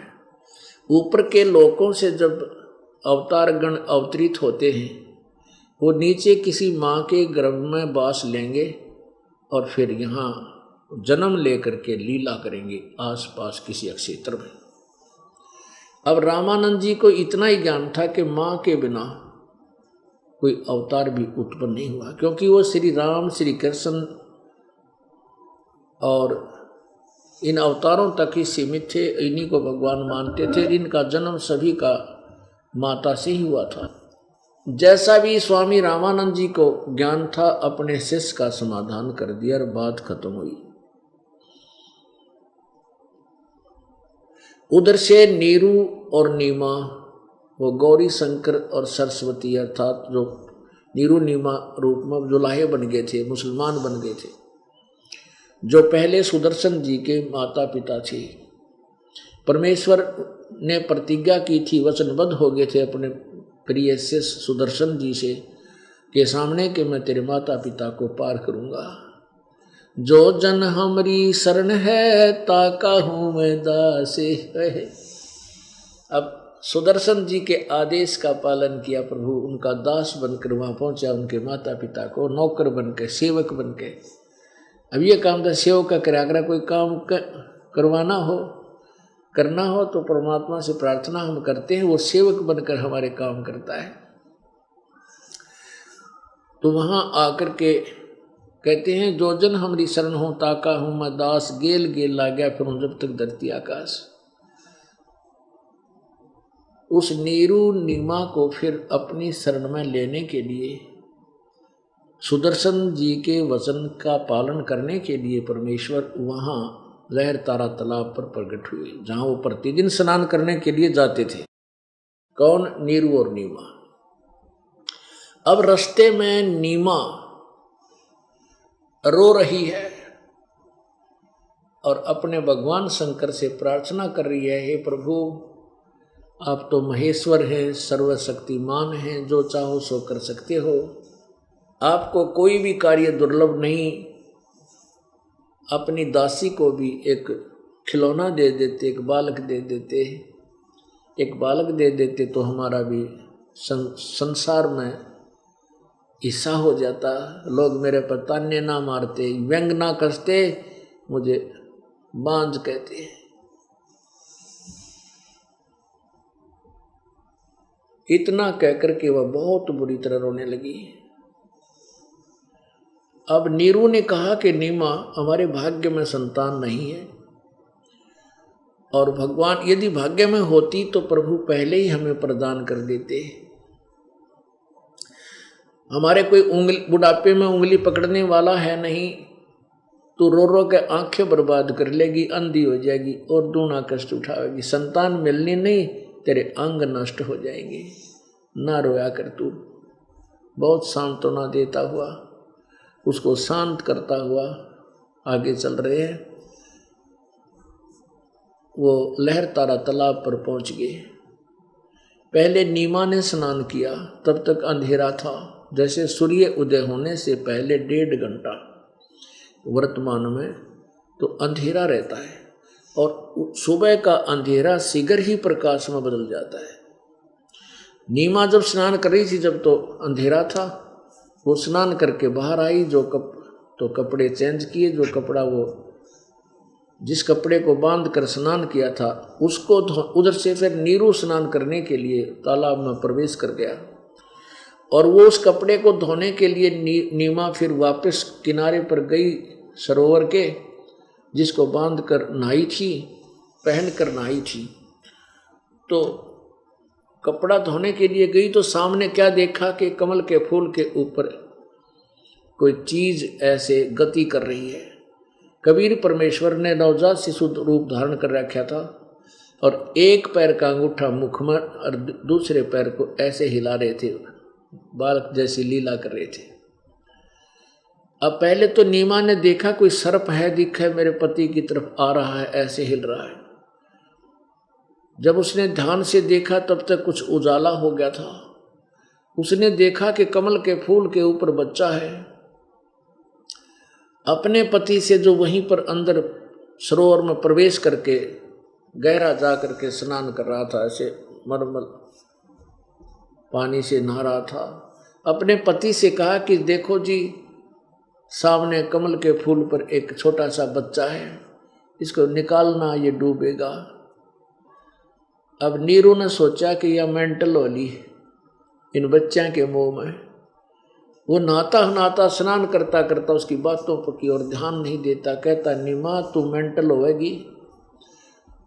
ऊपर के लोकों से जब अवतार गण अवतरित होते हैं वो नीचे किसी माँ के गर्भ में बास लेंगे और फिर यहाँ जन्म लेकर के लीला करेंगे आसपास किसी क्षेत्र में। अब रामानंद जी को इतना ही ज्ञान था कि माँ के बिना कोई अवतार भी उत्पन्न नहीं हुआ, क्योंकि वो श्री राम, श्री कृष्ण और इन अवतारों तक ही सीमित थे, इन्हीं को भगवान मानते थे। इनका जन्म सभी का माता से ही हुआ था। जैसा भी स्वामी रामानंद जी को ज्ञान था अपने शिष्य का समाधान कर दिया और बात खत्म हुई। उधर से नीरू और नीमा, वो गौरी शंकर और सरस्वती अर्थात जो नीरू नीमा रूप में जुलाहे बन गए थे, मुसलमान बन गए थे, जो पहले सुदर्शन जी के माता पिता थे। परमेश्वर ने प्रतिज्ञा की थी, वचनबद्ध हो गए थे अपने प्रिय शिष्य सुदर्शन जी से के सामने कि मैं तेरे माता पिता को पार करूंगा। जो जन हमारी शरण है ताका हूँ मैं दासे है। अब सुदर्शन जी के आदेश का पालन किया प्रभु, उनका दास बनकर वहाँ पहुँचा, उनके माता पिता को नौकर बनकर, सेवक बनकर। अब ये काम था सेवक का करे। अगर कोई काम करवाना हो, करना हो तो परमात्मा से प्रार्थना हम करते हैं, वो सेवक बनकर हमारे काम करता है। तो वहाँ आकर के कहते हैं जो जन हमारी शरण हो ताका हूँ मैं दास, गेल गेल ला गया फिर जब तक धरती आकाश। उस नीरू नीमा को फिर अपनी शरण में लेने के लिए, सुदर्शन जी के वचन का पालन करने के लिए परमेश्वर वहाँ लहर तारा तालाब पर प्रकट हुए, जहाँ वो प्रतिदिन स्नान करने के लिए जाते थे। कौन? नीरू और नीमा। अब रास्ते में नीमा रो रही है और अपने भगवान शंकर से प्रार्थना कर रही है, हे प्रभु आप तो महेश्वर हैं, सर्वशक्तिमान हैं, जो चाहो सो कर सकते हो, आपको कोई भी कार्य दुर्लभ नहीं। अपनी दासी को भी एक खिलौना दे देते, एक बालक दे देते, एक बालक दे देते तो हमारा भी संसार में हिस्सा हो जाता, लोग मेरे पर ताने ना मारते, व्यंग ना करते मुझे बांझ कहते हैं। इतना कहकर के वह बहुत बुरी तरह रोने लगी। अब नीरू ने कहा कि नीमा, हमारे भाग्य में संतान नहीं है, और भगवान यदि भाग्य में होती तो प्रभु पहले ही हमें प्रदान कर देते। हमारे कोई उंगली, बुढ़ापे में उंगली पकड़ने वाला है नहीं, तो रो रो के आंखें बर्बाद कर लेगी, अंधी हो जाएगी और दूना कष्ट उठाएगी। संतान मिलनी नहीं, तेरे अंग नष्ट हो जाएंगे। ना रोया कर तू। बहुत सांत्वना देता हुआ, उसको शांत करता हुआ आगे चल रहे हैं। वो लहर तारा तालाब पर पहुंच गए। पहले नीमा ने स्नान किया, तब तक अंधेरा था। जैसे सूर्य उदय होने से पहले 1.5 घंटा वर्तमान में तो अंधेरा रहता है, और सुबह का अंधेरा शीघ्र ही प्रकाश में बदल जाता है। नीमा जब स्नान कर रही थी, जब तो अंधेरा था, वो स्नान करके बाहर आई। तो कपड़े चेंज किए, जो कपड़ा वो जिस कपड़े को बांध कर स्नान किया था उसको उधर से फिर नीरू स्नान करने के लिए तालाब में प्रवेश कर गया। और वो उस कपड़े को धोने के लिए नीमा फिर वापस किनारे पर गई सरोवर के, जिसको बांध कर नहाई थी, पहन कर नहाई थी। तो कपड़ा धोने के लिए गई तो सामने क्या देखा कि कमल के फूल के ऊपर कोई चीज ऐसे गति कर रही है। कबीर परमेश्वर ने नवजात शिशु रूप धारण कर रखा था, और एक पैर का अंगूठा मुख में और दूसरे पैर को ऐसे हिला रहे थे, बालक जैसी लीला कर रहे थे। अब पहले तो नीमा ने देखा कोई सर्प है, दिखा मेरे पति की तरफ आ रहा है, ऐसे हिल रहा है। जब उसने ध्यान से देखा तब तक कुछ उजाला हो गया था। उसने देखा कि कमल के फूल के ऊपर बच्चा है, अपने पति से जो वहीं पर अंदर सरोवर में प्रवेश करके गहरा जा करके स्नान कर रहा था, ऐसे मरमल पानी से नहा रहा था। अपने पति से कहा कि देखो जी, सामने कमल के फूल पर एक छोटा सा बच्चा है, इसको निकालना, ये डूबेगा। अब नीरू ने सोचा कि यह मेंटल होली इन बच्चों के मुंह में। वो नहाता नहाता स्नान करता करता उसकी बातों पर की और ध्यान नहीं देता। कहता, नीमा तू मेंटल होएगी,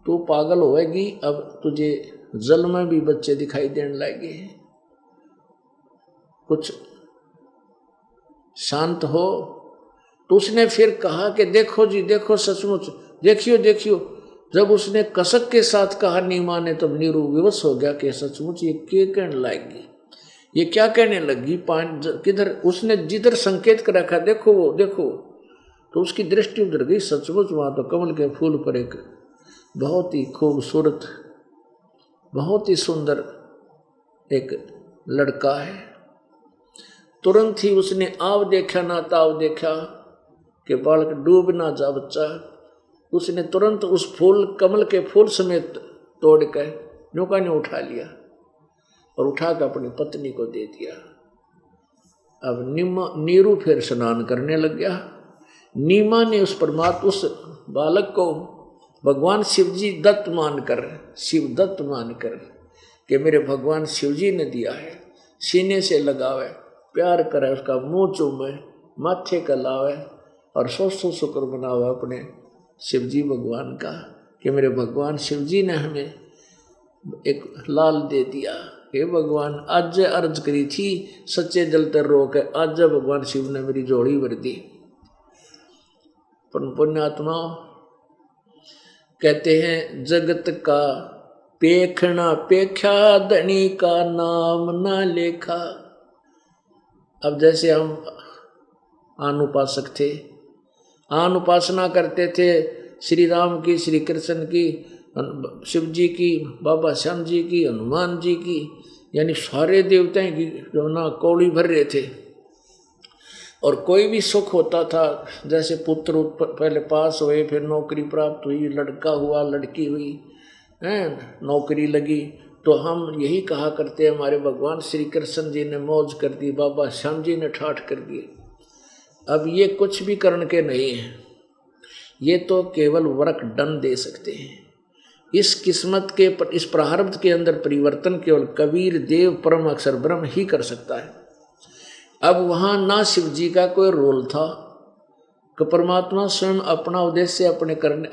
तू पागल होएगी, अब तुझे जल में भी बच्चे दिखाई देने लगे, कुछ शांत हो। तो उसने फिर कहा कि देखो जी देखो, सचमुच देखियो देखियो। जब उसने कसक के साथ कहा नीमा ने, तब नीरू विवश हो गया कि सचमुच ये क्या कहने लगी, ये क्या कहने लगी। किधर उसने जिधर संकेत कर रखा, देखो वो देखो, तो उसकी दृष्टि उधर गई। सचमुच वहां तो कमल के फूल पर एक बहुत ही खूबसूरत, बहुत ही सुंदर एक लड़का है। तुरंत ही उसने आव देखा ना ताव देखा कि बालक डूब ना जा बच्चा। उसने तुरंत उस फूल, कमल के फूल समेत तोड़ कर नौका ने उठा लिया और उठा कर अपनी पत्नी को दे दिया। अब नीरू फिर स्नान करने लग गया। नीमा ने उस बालक को भगवान शिवजी दत्त मानकर, शिव दत्त मानकर कि मेरे भगवान शिवजी ने दिया है, सीने से लगावे, प्यार करे, उसका मुंह चूमे, माथे का लावे और सौ शुक्र मनावे अपने शिवजी भगवान का कि मेरे भगवान शिवजी ने हमें एक लाल दे दिया। हे भगवान, आज अर्ज करी थी सच्चे जल तर रोक है, आज भगवान शिव ने मेरी जोड़ी भर दी। पुण्यात्मा कहते हैं, जगत का पेखना पेख्या, धनी का नाम ना लेखा। अब जैसे हम अनुपासक थे, अनुपासना करते थे श्री राम की, श्री कृष्ण की, शिव जी की, बाबा श्याम जी की, हनुमान जी की, यानी सारे देवताओं की जो ना कौड़ी भर रहे थे। और कोई भी सुख होता था, जैसे पुत्र पहले पास हुए, फिर नौकरी प्राप्त हुई, लड़का हुआ, लड़की हुई, नौकरी लगी, तो हम यही कहा करते हमारे भगवान श्री कृष्ण जी ने मौज कर दी, बाबा श्याम जी ने ठाठ कर दिए। अब ये कुछ भी करण के नहीं है। ये तो केवल वर्क डन दे सकते हैं। इस किस्मत के इस प्रारब्ध के अंदर परिवर्तन केवल कबीर देव परम अक्षर ब्रह्म ही कर सकता है। अब वहाँ ना शिव जी का कोई रोल था कि परमात्मा स्वयं अपना उद्देश्य अपने करने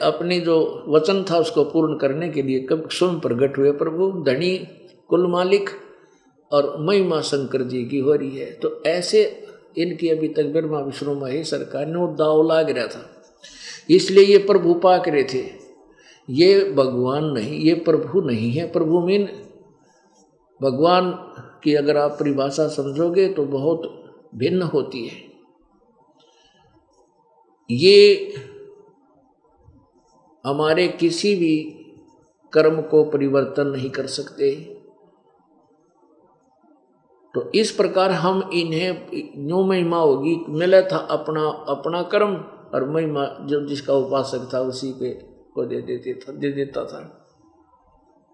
अपनी जो वचन था उसको पूर्ण करने के लिए कब स्वयं प्रकट हुए प्रभु, धनी कुल मालिक और महिमा शंकर जी की हो रही है। तो ऐसे इनकी अभी तक ब्रह्मा विष्णु महेश सरकार ने वो दाव लाग रहा था, इसलिए ये प्रभु पाक रहे थे। ये भगवान नहीं, ये प्रभु नहीं है। प्रभु मीन भगवान की अगर आप परिभाषा समझोगे तो बहुत भिन्न होती है। ये हमारे किसी भी कर्म को परिवर्तन नहीं कर सकते। तो इस प्रकार हम इन्हें न्यू महिमा होगी, मिला था अपना अपना कर्म और महिमा जो जिसका उपासक था उसी पे को दे देता था।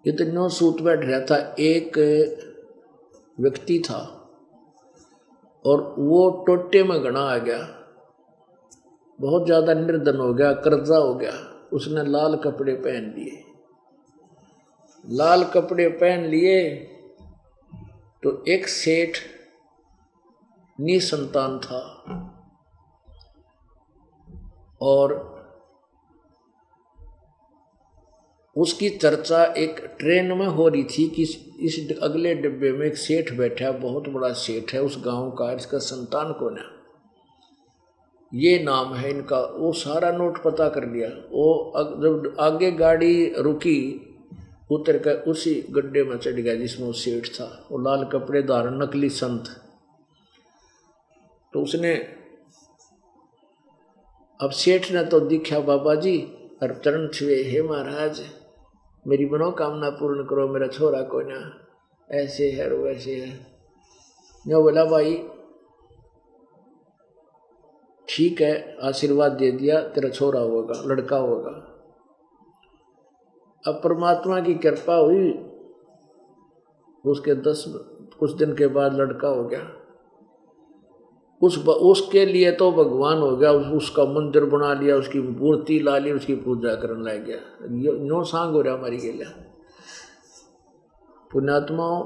ये तो न्यू सूत बैठ रहा था। एक व्यक्ति था और वो टोटे में घना आ गया, बहुत ज्यादा निर्धन हो गया, कर्जा हो गया। उसने लाल कपड़े पहन लिए। लाल कपड़े पहन लिए तो एक सेठ निसंतान था और उसकी चर्चा एक ट्रेन में हो रही थी कि इस अगले डिब्बे में एक सेठ बैठा है, बहुत बड़ा सेठ है उस गांव का, इसका संतान कौन है, ये नाम है इनका। वो सारा नोट पता कर लिया। वो जब आगे गाड़ी रुकी उतर कर उसी गड्ढे में चढ़ गया जिसमें वो सेठ था। वो लाल कपड़े धारण नकली संत। तो उसने अब सेठ ने तो दिखा बाबा जी और चरण छुए, हे महाराज मेरी मनोकामना पूर्ण करो, मेरा छोरा कोई ना, ऐसे है और वैसे है। जो बोला भाई ठीक है, आशीर्वाद दे दिया, तेरा छोरा होगा, लड़का होगा। अब परमात्मा की कृपा हुई, उसके कुछ दिन के बाद लड़का हो गया। उसके लिए तो भगवान हो गया, उसका मंदिर बना लिया, उसकी मूर्ति ला ली, उसकी पूजा करने लग गया। नो सांग हो रहा हमारी गेला। पुण्यात्माओं,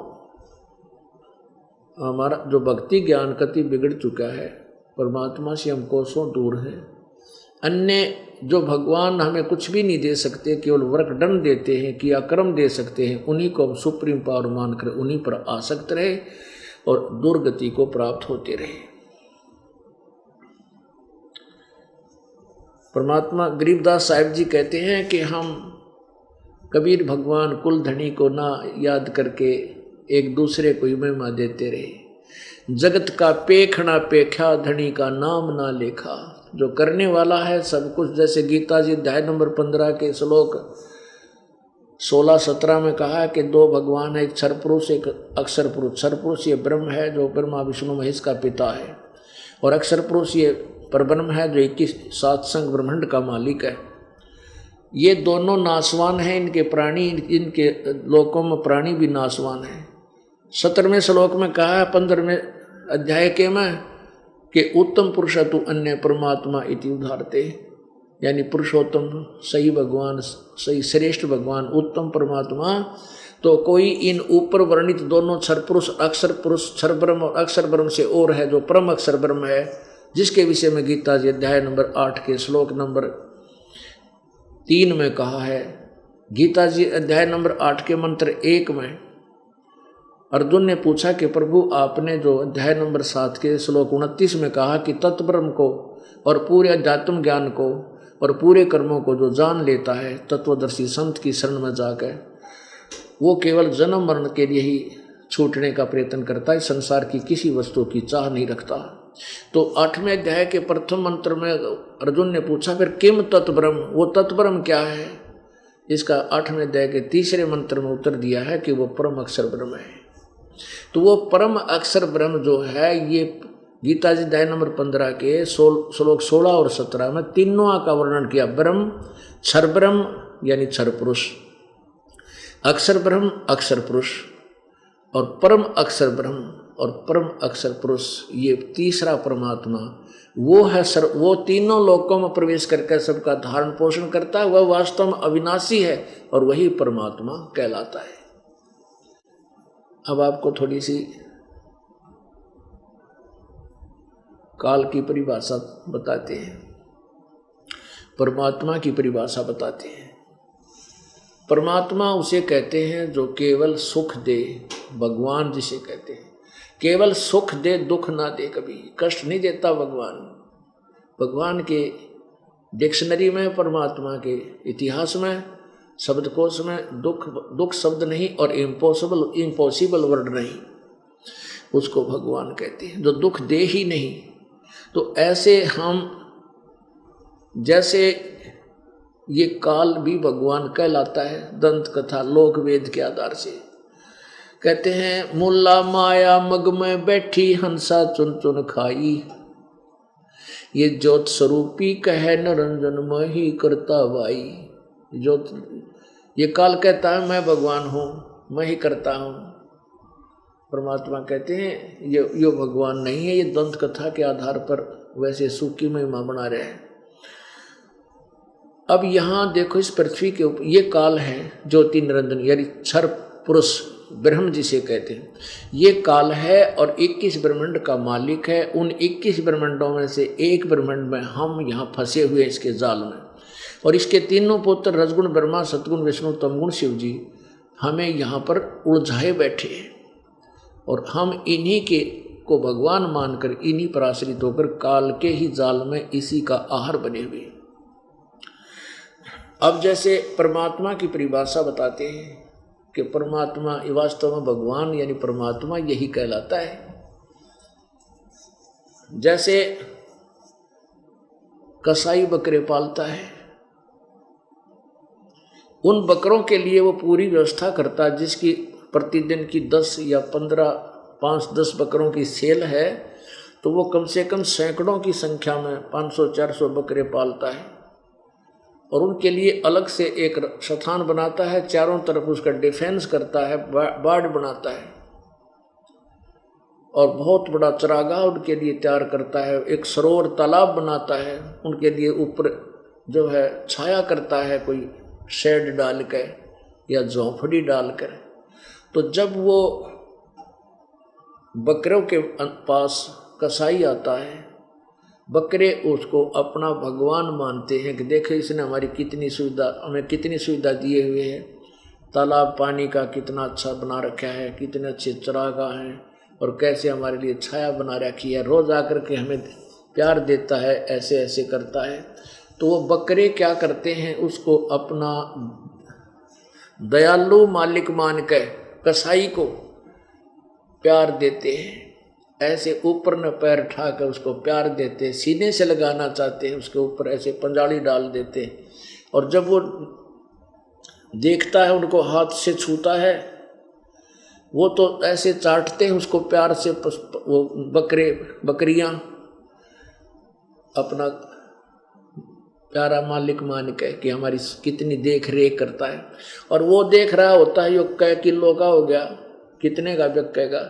हमारा जो भक्ति ज्ञान कति बिगड़ चुका है, परमात्मा से हम कोसों दूर हैं। अन्य जो भगवान हमें कुछ भी नहीं दे सकते, केवल वर्क डन देते हैं, किया कर्म दे सकते हैं, उन्हीं को हम सुप्रीम पावर मानकर उन्हीं पर आसक्त रहे और दुर्गति को प्राप्त होते रहे। परमात्मा गरीबदास साहिब जी कहते हैं कि हम कबीर भगवान कुल धनी को ना याद करके एक दूसरे को महिमा देते रहे। जगत का पेखना पेखा, धनी का नाम ना लेखा। जो करने वाला है सब कुछ, जैसे गीता जी अध्याय नंबर 15 के श्लोक 16-17 में कहा है कि दो भगवान है, एक क्षर पुरुष एक अक्षर पुरुष। क्षर पुरुष ये ब्रह्म है जो ब्रह्मा विष्णु महेश का पिता है, और अक्षर पुरुष ये परब्रह्म है जो 21 सातसंग ब्रह्मांड का मालिक है। ये दोनों नाशवान हैं, इनके प्राणी, इनके लोकों में प्राणी भी नाशवान हैं। 17वें श्लोक में कहा है 15वें अध्याय के में कि उत्तम पुरुष तु अन्य परमात्मा इति उदाहरते, यानी पुरुषोत्तम सही भगवान, सही श्रेष्ठ भगवान, उत्तम परमात्मा। तो कोई इन ऊपर वर्णित दोनों क्षर पुरुष अक्षर पुरुष, क्षर ब्रह्म और अक्षर ब्रह्म से और है जो परम अक्षर ब्रह्म है, जिसके विषय में गीता जी अध्याय नंबर 8 के श्लोक नंबर 3 में कहा है। गीता जी अध्याय नंबर 8 के मंत्र 1 में अर्जुन ने पूछा कि प्रभु आपने जो अध्याय नंबर 7 के श्लोक 29 में कहा कि तत्ब्रह्म को और पूरे अध्यात्म ज्ञान को और पूरे कर्मों को जो जान लेता है तत्वदर्शी संत की शरण में जाकर, वो केवल जन्म मरण के लिए ही छूटने का प्रयत्न करता है, संसार की किसी वस्तु की चाह नहीं रखता। तो 8वें अध्याय के प्रथम मंत्र में अर्जुन ने पूछा फिर किम तत्ब्रह्म, वो तत्ब्रह्म क्या है? इसका 8वें अध्याय के 3रे मंत्र में उत्तर दिया है कि वो परम अक्षर ब्रह्म है। तो वो परम अक्षर ब्रह्म जो है, ये गीता जी अध्याय नंबर 15 के श्लोक 16 और 17 में तीनों का वर्णन किया। ब्रह्म, क्षर ब्रह्म यानी क्षर पुरुष, अक्षर ब्रह्म अक्षर पुरुष, और परम अक्षर ब्रह्म और परम अक्षर पुरुष, ये तीसरा परमात्मा वो है वो तीनों लोकों में प्रवेश करके सबका धारण पोषण करता है, वह वास्तव में अविनाशी है और वही परमात्मा कहलाता है। अब आपको थोड़ी सी काल की परिभाषा बताते हैं, परमात्मा की परिभाषा बताते हैं। परमात्मा उसे कहते हैं जो केवल सुख दे, भगवान जिसे कहते हैं केवल सुख दे, दुख ना दे, कभी कष्ट नहीं देता भगवान। भगवान के डिक्शनरी में, परमात्मा के इतिहास में, शब्दकोश में दुख शब्द नहीं और इम्पॉसिबल वर्ड नहीं, उसको भगवान कहते हैं जो दुख दे ही नहीं। तो ऐसे हम जैसे ये काल भी भगवान कहलाता है, दंत कथा लोक वेद के आधार से कहते हैं, मुल्ला माया मग में बैठी हंसा चुन चुन खाई, ये ज्योत स्वरूपी कहे निरंजन में ही करता भाई। ज्योत ये काल कहता है मैं भगवान हूँ, मैं ही करता हूँ। परमात्मा कहते हैं ये भगवान नहीं है, ये दंत कथा के आधार पर वैसे सूखी महिमा बना रहे हैं। अब यहाँ देखो इस पृथ्वी के ऊपर ये काल है ज्योति निरंजन, यानी क्षर पुरुष ब्रह्म जिसे कहते हैं, ये काल है और 21 ब्रह्मांड का मालिक है। उन 21 ब्रह्मांडों में से एक ब्रह्मांड में हम यहाँ फंसे हुए इसके जाल में, और इसके तीनों पुत्र रजगुण ब्रह्मा, सतगुण विष्णु, तमगुण शिव जी हमें यहाँ पर उलझाए बैठे हैं, और हम इन्हीं के को भगवान मानकर इन्हीं पर आश्रित होकर काल के ही जाल में इसी का आहार बने हुए। अब जैसे परमात्मा की परिभाषा बताते हैं कि परमात्मा वास्तव में भगवान यानी परमात्मा यही कहलाता है। जैसे कसाई बकरे पालता है, उन बकरों के लिए वो पूरी व्यवस्था करता है, जिसकी प्रतिदिन की 10 या 15, 5-10 बकरों की सेल है, तो वो कम से कम सैकड़ों की संख्या में 500-400 बकरे पालता है, और उनके लिए अलग से एक स्थान बनाता है, चारों तरफ उसका डिफेंस करता है, बाड़ बनाता है, और बहुत बड़ा चरागाह उनके लिए तैयार करता है, एक सरोवर तालाब बनाता है, उनके लिए ऊपर जो है छाया करता है, कोई शेड डाल कर या झोंपड़ी डालकर। तो जब वो बकरों के पास कसाई आता है, बकरे उसको अपना भगवान मानते हैं कि देखो इसने हमारी कितनी सुविधा, हमें कितनी सुविधा दिए हुए है, तालाब पानी का कितना अच्छा बना रखा है, कितने अच्छे चरागाह हैं, और कैसे हमारे लिए छाया बना रखी है, रोज आकर के हमें प्यार देता है, ऐसे ऐसे करता है। तो वो बकरे क्या करते हैं, उसको अपना दयालु मालिक मान कर कसाई को प्यार देते हैं, ऐसे ऊपर न पैर उठा कर उसको प्यार देते, सीने से लगाना चाहते हैं, उसके ऊपर ऐसे पंजाली डाल देते हैं, और जब वो देखता है, उनको हाथ से छूता है, वो तो ऐसे चाटते हैं उसको प्यार से, वो बकरियां अपना प्यारा मालिक मान के कि हमारी कितनी देख रेख करता है। और वो देख रहा होता है, ये कै किलो का हो गया, कितने का बिकेगा,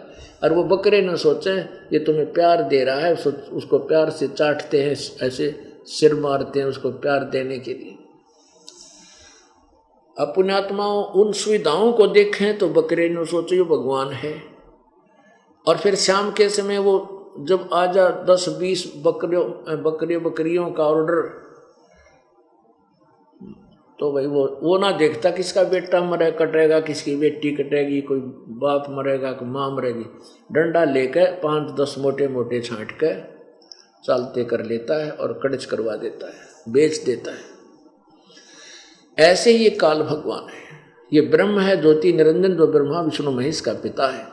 और वो बकरे न सोचे ये तुम्हें प्यार दे रहा है, उसको प्यार से चाटते हैं, ऐसे सिर मारते हैं उसको प्यार देने के लिए। अपने आत्माओं उन सुविधाओं को देखें तो बकरे न सोचे ये भगवान है, और फिर शाम के समय वो जब आ जा 10-20 बकरियों का ऑर्डर, तो भाई वो ना देखता किसका बेटा मरे कटेगा, किसकी बेटी कटेगी, कोई बाप मरेगा, कोई माँ मरेगी, डंडा लेकर 5-10 मोटे मोटे छांट कर चालते कर लेता है और कड़च करवा देता है, बेच देता है। ऐसे ही ये काल भगवान है, ये ब्रह्म है ज्योति निरंजन, जो ब्रह्मा विष्णु महेश का पिता है।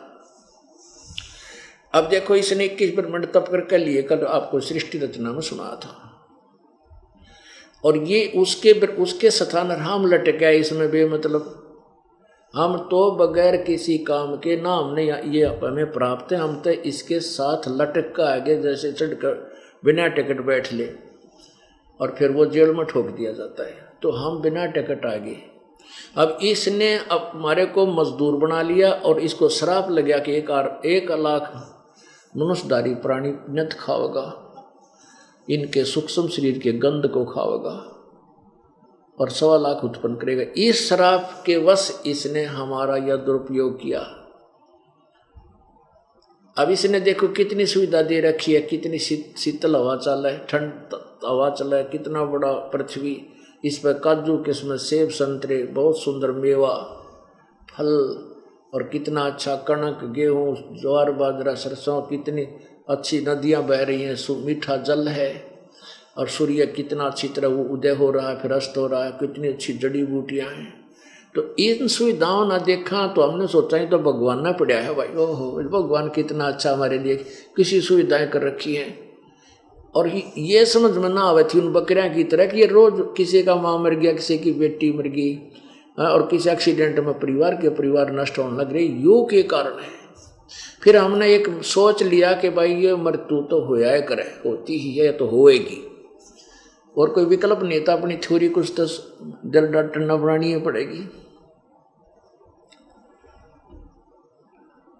अब देखो इसने 21 ब्रह्मांड तप करके लिए, कल आपको सृष्टि रचना में सुना था, और ये उसके स्थान राम लट गया इसमें बेमतलब। हम तो बगैर किसी काम के ना हमने ये हमें प्राप्त है, हम तो इसके साथ लटक का आगे जैसे चढ़कर बिना टिकट बैठ ले और फिर वो जेल में ठोक दिया जाता है, तो हम बिना टिकट आगे। अब इसने अब हमारे को मजदूर बना लिया और इसको श्राप लग गया कि 1 लाख मनुष्यधारी प्राणी नत खाओगा, इनके सूक्ष्म शरीर के गंध को खाओगा और 1.25 लाख उत्पन्न करेगा। इस श्राप के वश इसने हमारा यह दुरुपयोग किया। अब इसने देखो कितनी सुविधा दे रखी है, कितनी शीतल हवा चल है, ठंड हवा चल है, कितना बड़ा पृथ्वी, इस पर काजू किस्म, सेब, संतरे, बहुत सुंदर मेवा, फल, और कितना अच्छा कणक, गेहूँ, ज्वार, बाजरा, सरसों, कितनी अच्छी नदियाँ बह रही हैं, मीठा जल है, और सूर्य कितना अच्छी तरह वो उदय हो रहा है, फिर अस्त हो रहा है, कितनी अच्छी जड़ी बूटियाँ हैं। तो इन सुविधाओं ना देखा तो हमने सोचा ही तो भगवान ना पड़ा है भाई, ओहो भगवान कितना अच्छा हमारे लिए किसी सुविधाएं कर रखी हैं। और ये समझ में ना आवे थी उन बकरियां की तरह कि ये रोज किसी का माँ मर गया, किसी की बेटी मर गई, और किसी एक्सीडेंट में परिवार नष्ट होने लग रही, योग के कारण है। फिर हमने एक सोच लिया कि भाई ये मृत्यु तो होया है, करे होती ही है तो होएगी, और कोई विकल्प नहीं था। अपनी थ्योरी कुछ तो दिल डॉक्टर बनानी पड़ेगी।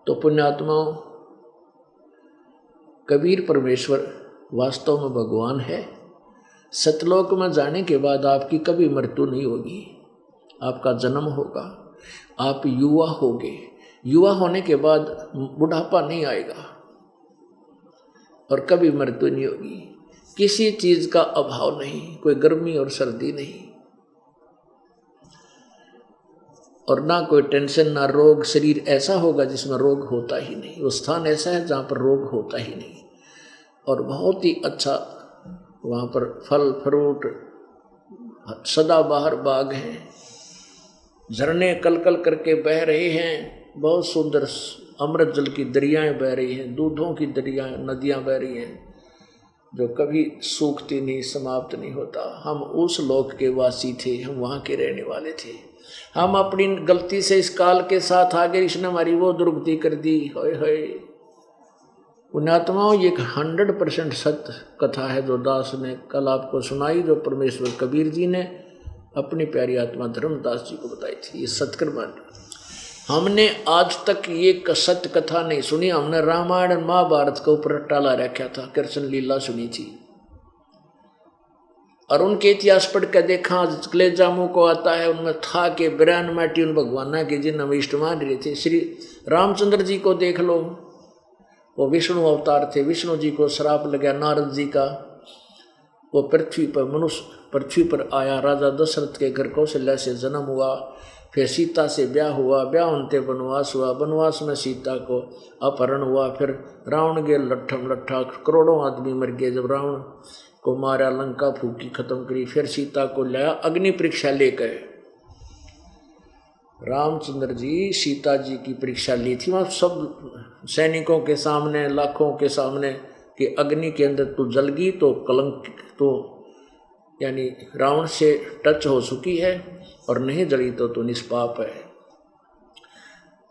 तो पुण्यात्माओं, कबीर परमेश्वर वास्तव में भगवान है। सतलोक में जाने के बाद आपकी कभी मृत्यु नहीं होगी, आपका जन्म होगा, आप युवा होगे, युवा होने के बाद बुढ़ापा नहीं आएगा और कभी मृत्यु नहीं होगी। किसी चीज का अभाव नहीं, कोई गर्मी और सर्दी नहीं, और ना कोई टेंशन, ना रोग। शरीर ऐसा होगा जिसमें रोग होता ही नहीं, वो स्थान ऐसा है जहाँ पर रोग होता ही नहीं, और बहुत ही अच्छा वहाँ पर फल फ्रूट, सदाबहार बाग हैं, झरने कल कल करके बह रहे हैं, बहुत सुंदर अमृत जल की दरियाएं बह रही हैं, दूधों की दरियाएं, नदियां बह रही हैं जो कभी सूखती नहीं, समाप्त नहीं होता। हम उस लोक के वासी थे, हम वहाँ के रहने वाले थे। हम अपनी गलती से इस काल के साथ आगे इसने हमारी वो दुर्गति कर दी। होय होय पुण्यात्माओं, ये 100% सत्य कथा है जो दास ने कल आपको सुनाई, जो परमेश्वर कबीर जी ने अपनी प्यारी आत्मा धर्मदास जी को बताई थी। ये सत्कर्म हमने आज तक ये सत्य कथा नहीं सुनी। हमने रामायण और महाभारत के ऊपर टाला रखा था, कृष्ण लीला सुनी थी, और उनके इतिहास पढ़ कर देखा, कलेजा मुँह को आता है, उनमें था कि बिरान माटी उन भगवाना के जिन हम इष्ट मान रहे थे। श्री रामचंद्र जी को देख लो, वो विष्णु अवतार थे, विष्णु जी को श्राप लगा नारद जी का, वो पृथ्वी पर आया, राजा दशरथ के घर कौशल्या से जन्म हुआ, फिर सीता से ब्याह हुआ, ब्याह होते वनवास हुआ, वनवास में सीता को अपहरण हुआ, फिर रावण के लट्ठम लट्ठा करोड़ों आदमी मर गए। जब रावण को मारा, लंका फूकी, खत्म करी, फिर सीता को लाया, अग्नि परीक्षा लेकर रामचंद्र जी सीता जी की परीक्षा ली थी। वहाँ सब सैनिकों के सामने, लाखों के सामने कि अग्नि के अंदर तू जल गई तो कलंक, तो यानी रावण से टच हो चुकी है, और नहीं जली तो तू निष्पाप है।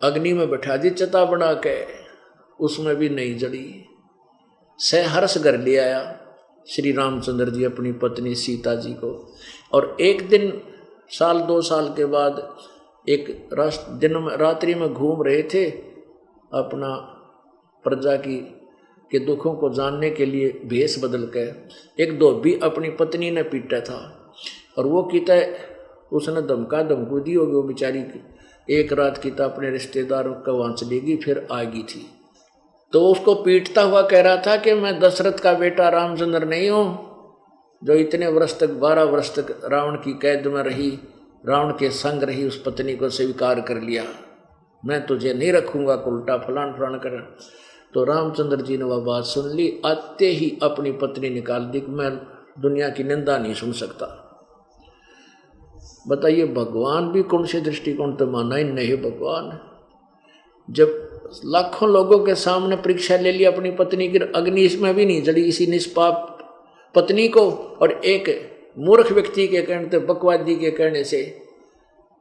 अग्नि में बैठा दी चिता बना के, उसमें भी नहीं जली। सहर्ष घर ले आया श्री रामचंद्र जी अपनी पत्नी सीता जी को, और एक दिन 1-2 साल के बाद एक दिन में रात्रि में घूम रहे थे, अपना प्रजा के दुखों को जानने के लिए भेष बदल कर एक धोबी अपनी पत्नी ने पीटा था, और वो कीता उसने धमकू दी होगी वो बेचारी, एक रात कीता अपने रिश्तेदारों का वहाँ चलेगी, फिर आएगी थी। तो उसको पीटता हुआ कह रहा था कि मैं दशरथ का बेटा रामचंद्र नहीं हूँ, जो इतने वर्ष तक 12 वर्ष तक रावण की कैद में रही, रावण के संग रही, उस पत्नी को स्वीकार कर लिया, मैं तुझे नहीं रखूँगा, उल्टा फलान फलान कर। तो रामचंद्र जी ने वह बात सुन ली, आते ही अपनी पत्नी निकाल दी कि मैं दुनिया की निंदा नहीं सुन सकता। बताइए भगवान भी कौन से दृष्टिकोण तो माना ही नहीं। भगवान जब लाखों लोगों के सामने परीक्षा ले ली अपनी पत्नी की, अग्नि इसमें भी नहीं जली, इसी निष्पाप पत्नी को, और एक मूर्ख व्यक्ति के कहने से, बकवादी के कहने से,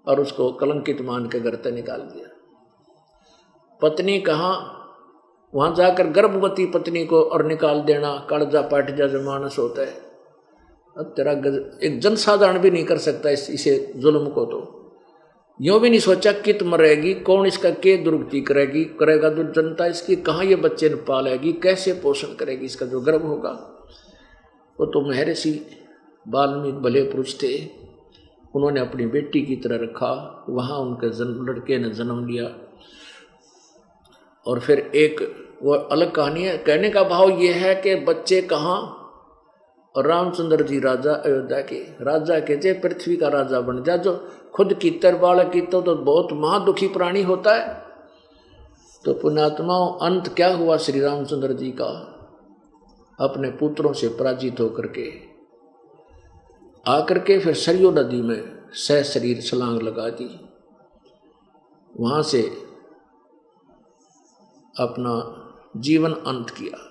और उसको कलंकित मान के घर से निकाल दिया। पत्नी कहाँ, वहां जाकर गर्भवती पत्नी को और निकाल देना, कालजा पाट जा जो मानस होता है। अब तेरा एक जनसाधारण भी नहीं कर सकता इसे जुल्म को। तो यूँ भी नहीं सोचा कित मरेगी, कौन इसका के दुर्गति करेगा जो जनता इसकी, कहाँ ये बच्चे न पालेगी, कैसे पोषण करेगी इसका जो गर्भ होगा। वो तो महर्षि वाल्मीकि भले पुरुष थे, उन्होंने अपनी बेटी की तरह रखा। वहाँ उनके लड़के ने जन्म लिया। और फिर एक वो अलग कहानी है। कहने का भाव ये है कि बच्चे कहाँ, और रामचंद्र जी राजा अयोध्या के राजा कहते पृथ्वी का राजा बन जा। जो खुद कीतर बालक की तो बहुत महादुखी प्राणी होता है। तो पुण्यात्माओं, अंत क्या हुआ श्री रामचंद्र जी का? अपने पुत्रों से पराजित होकर के आकर के फिर सरयू नदी में सशरीर छलांग लगा दी। वहां से अपना जीवन अंत किया।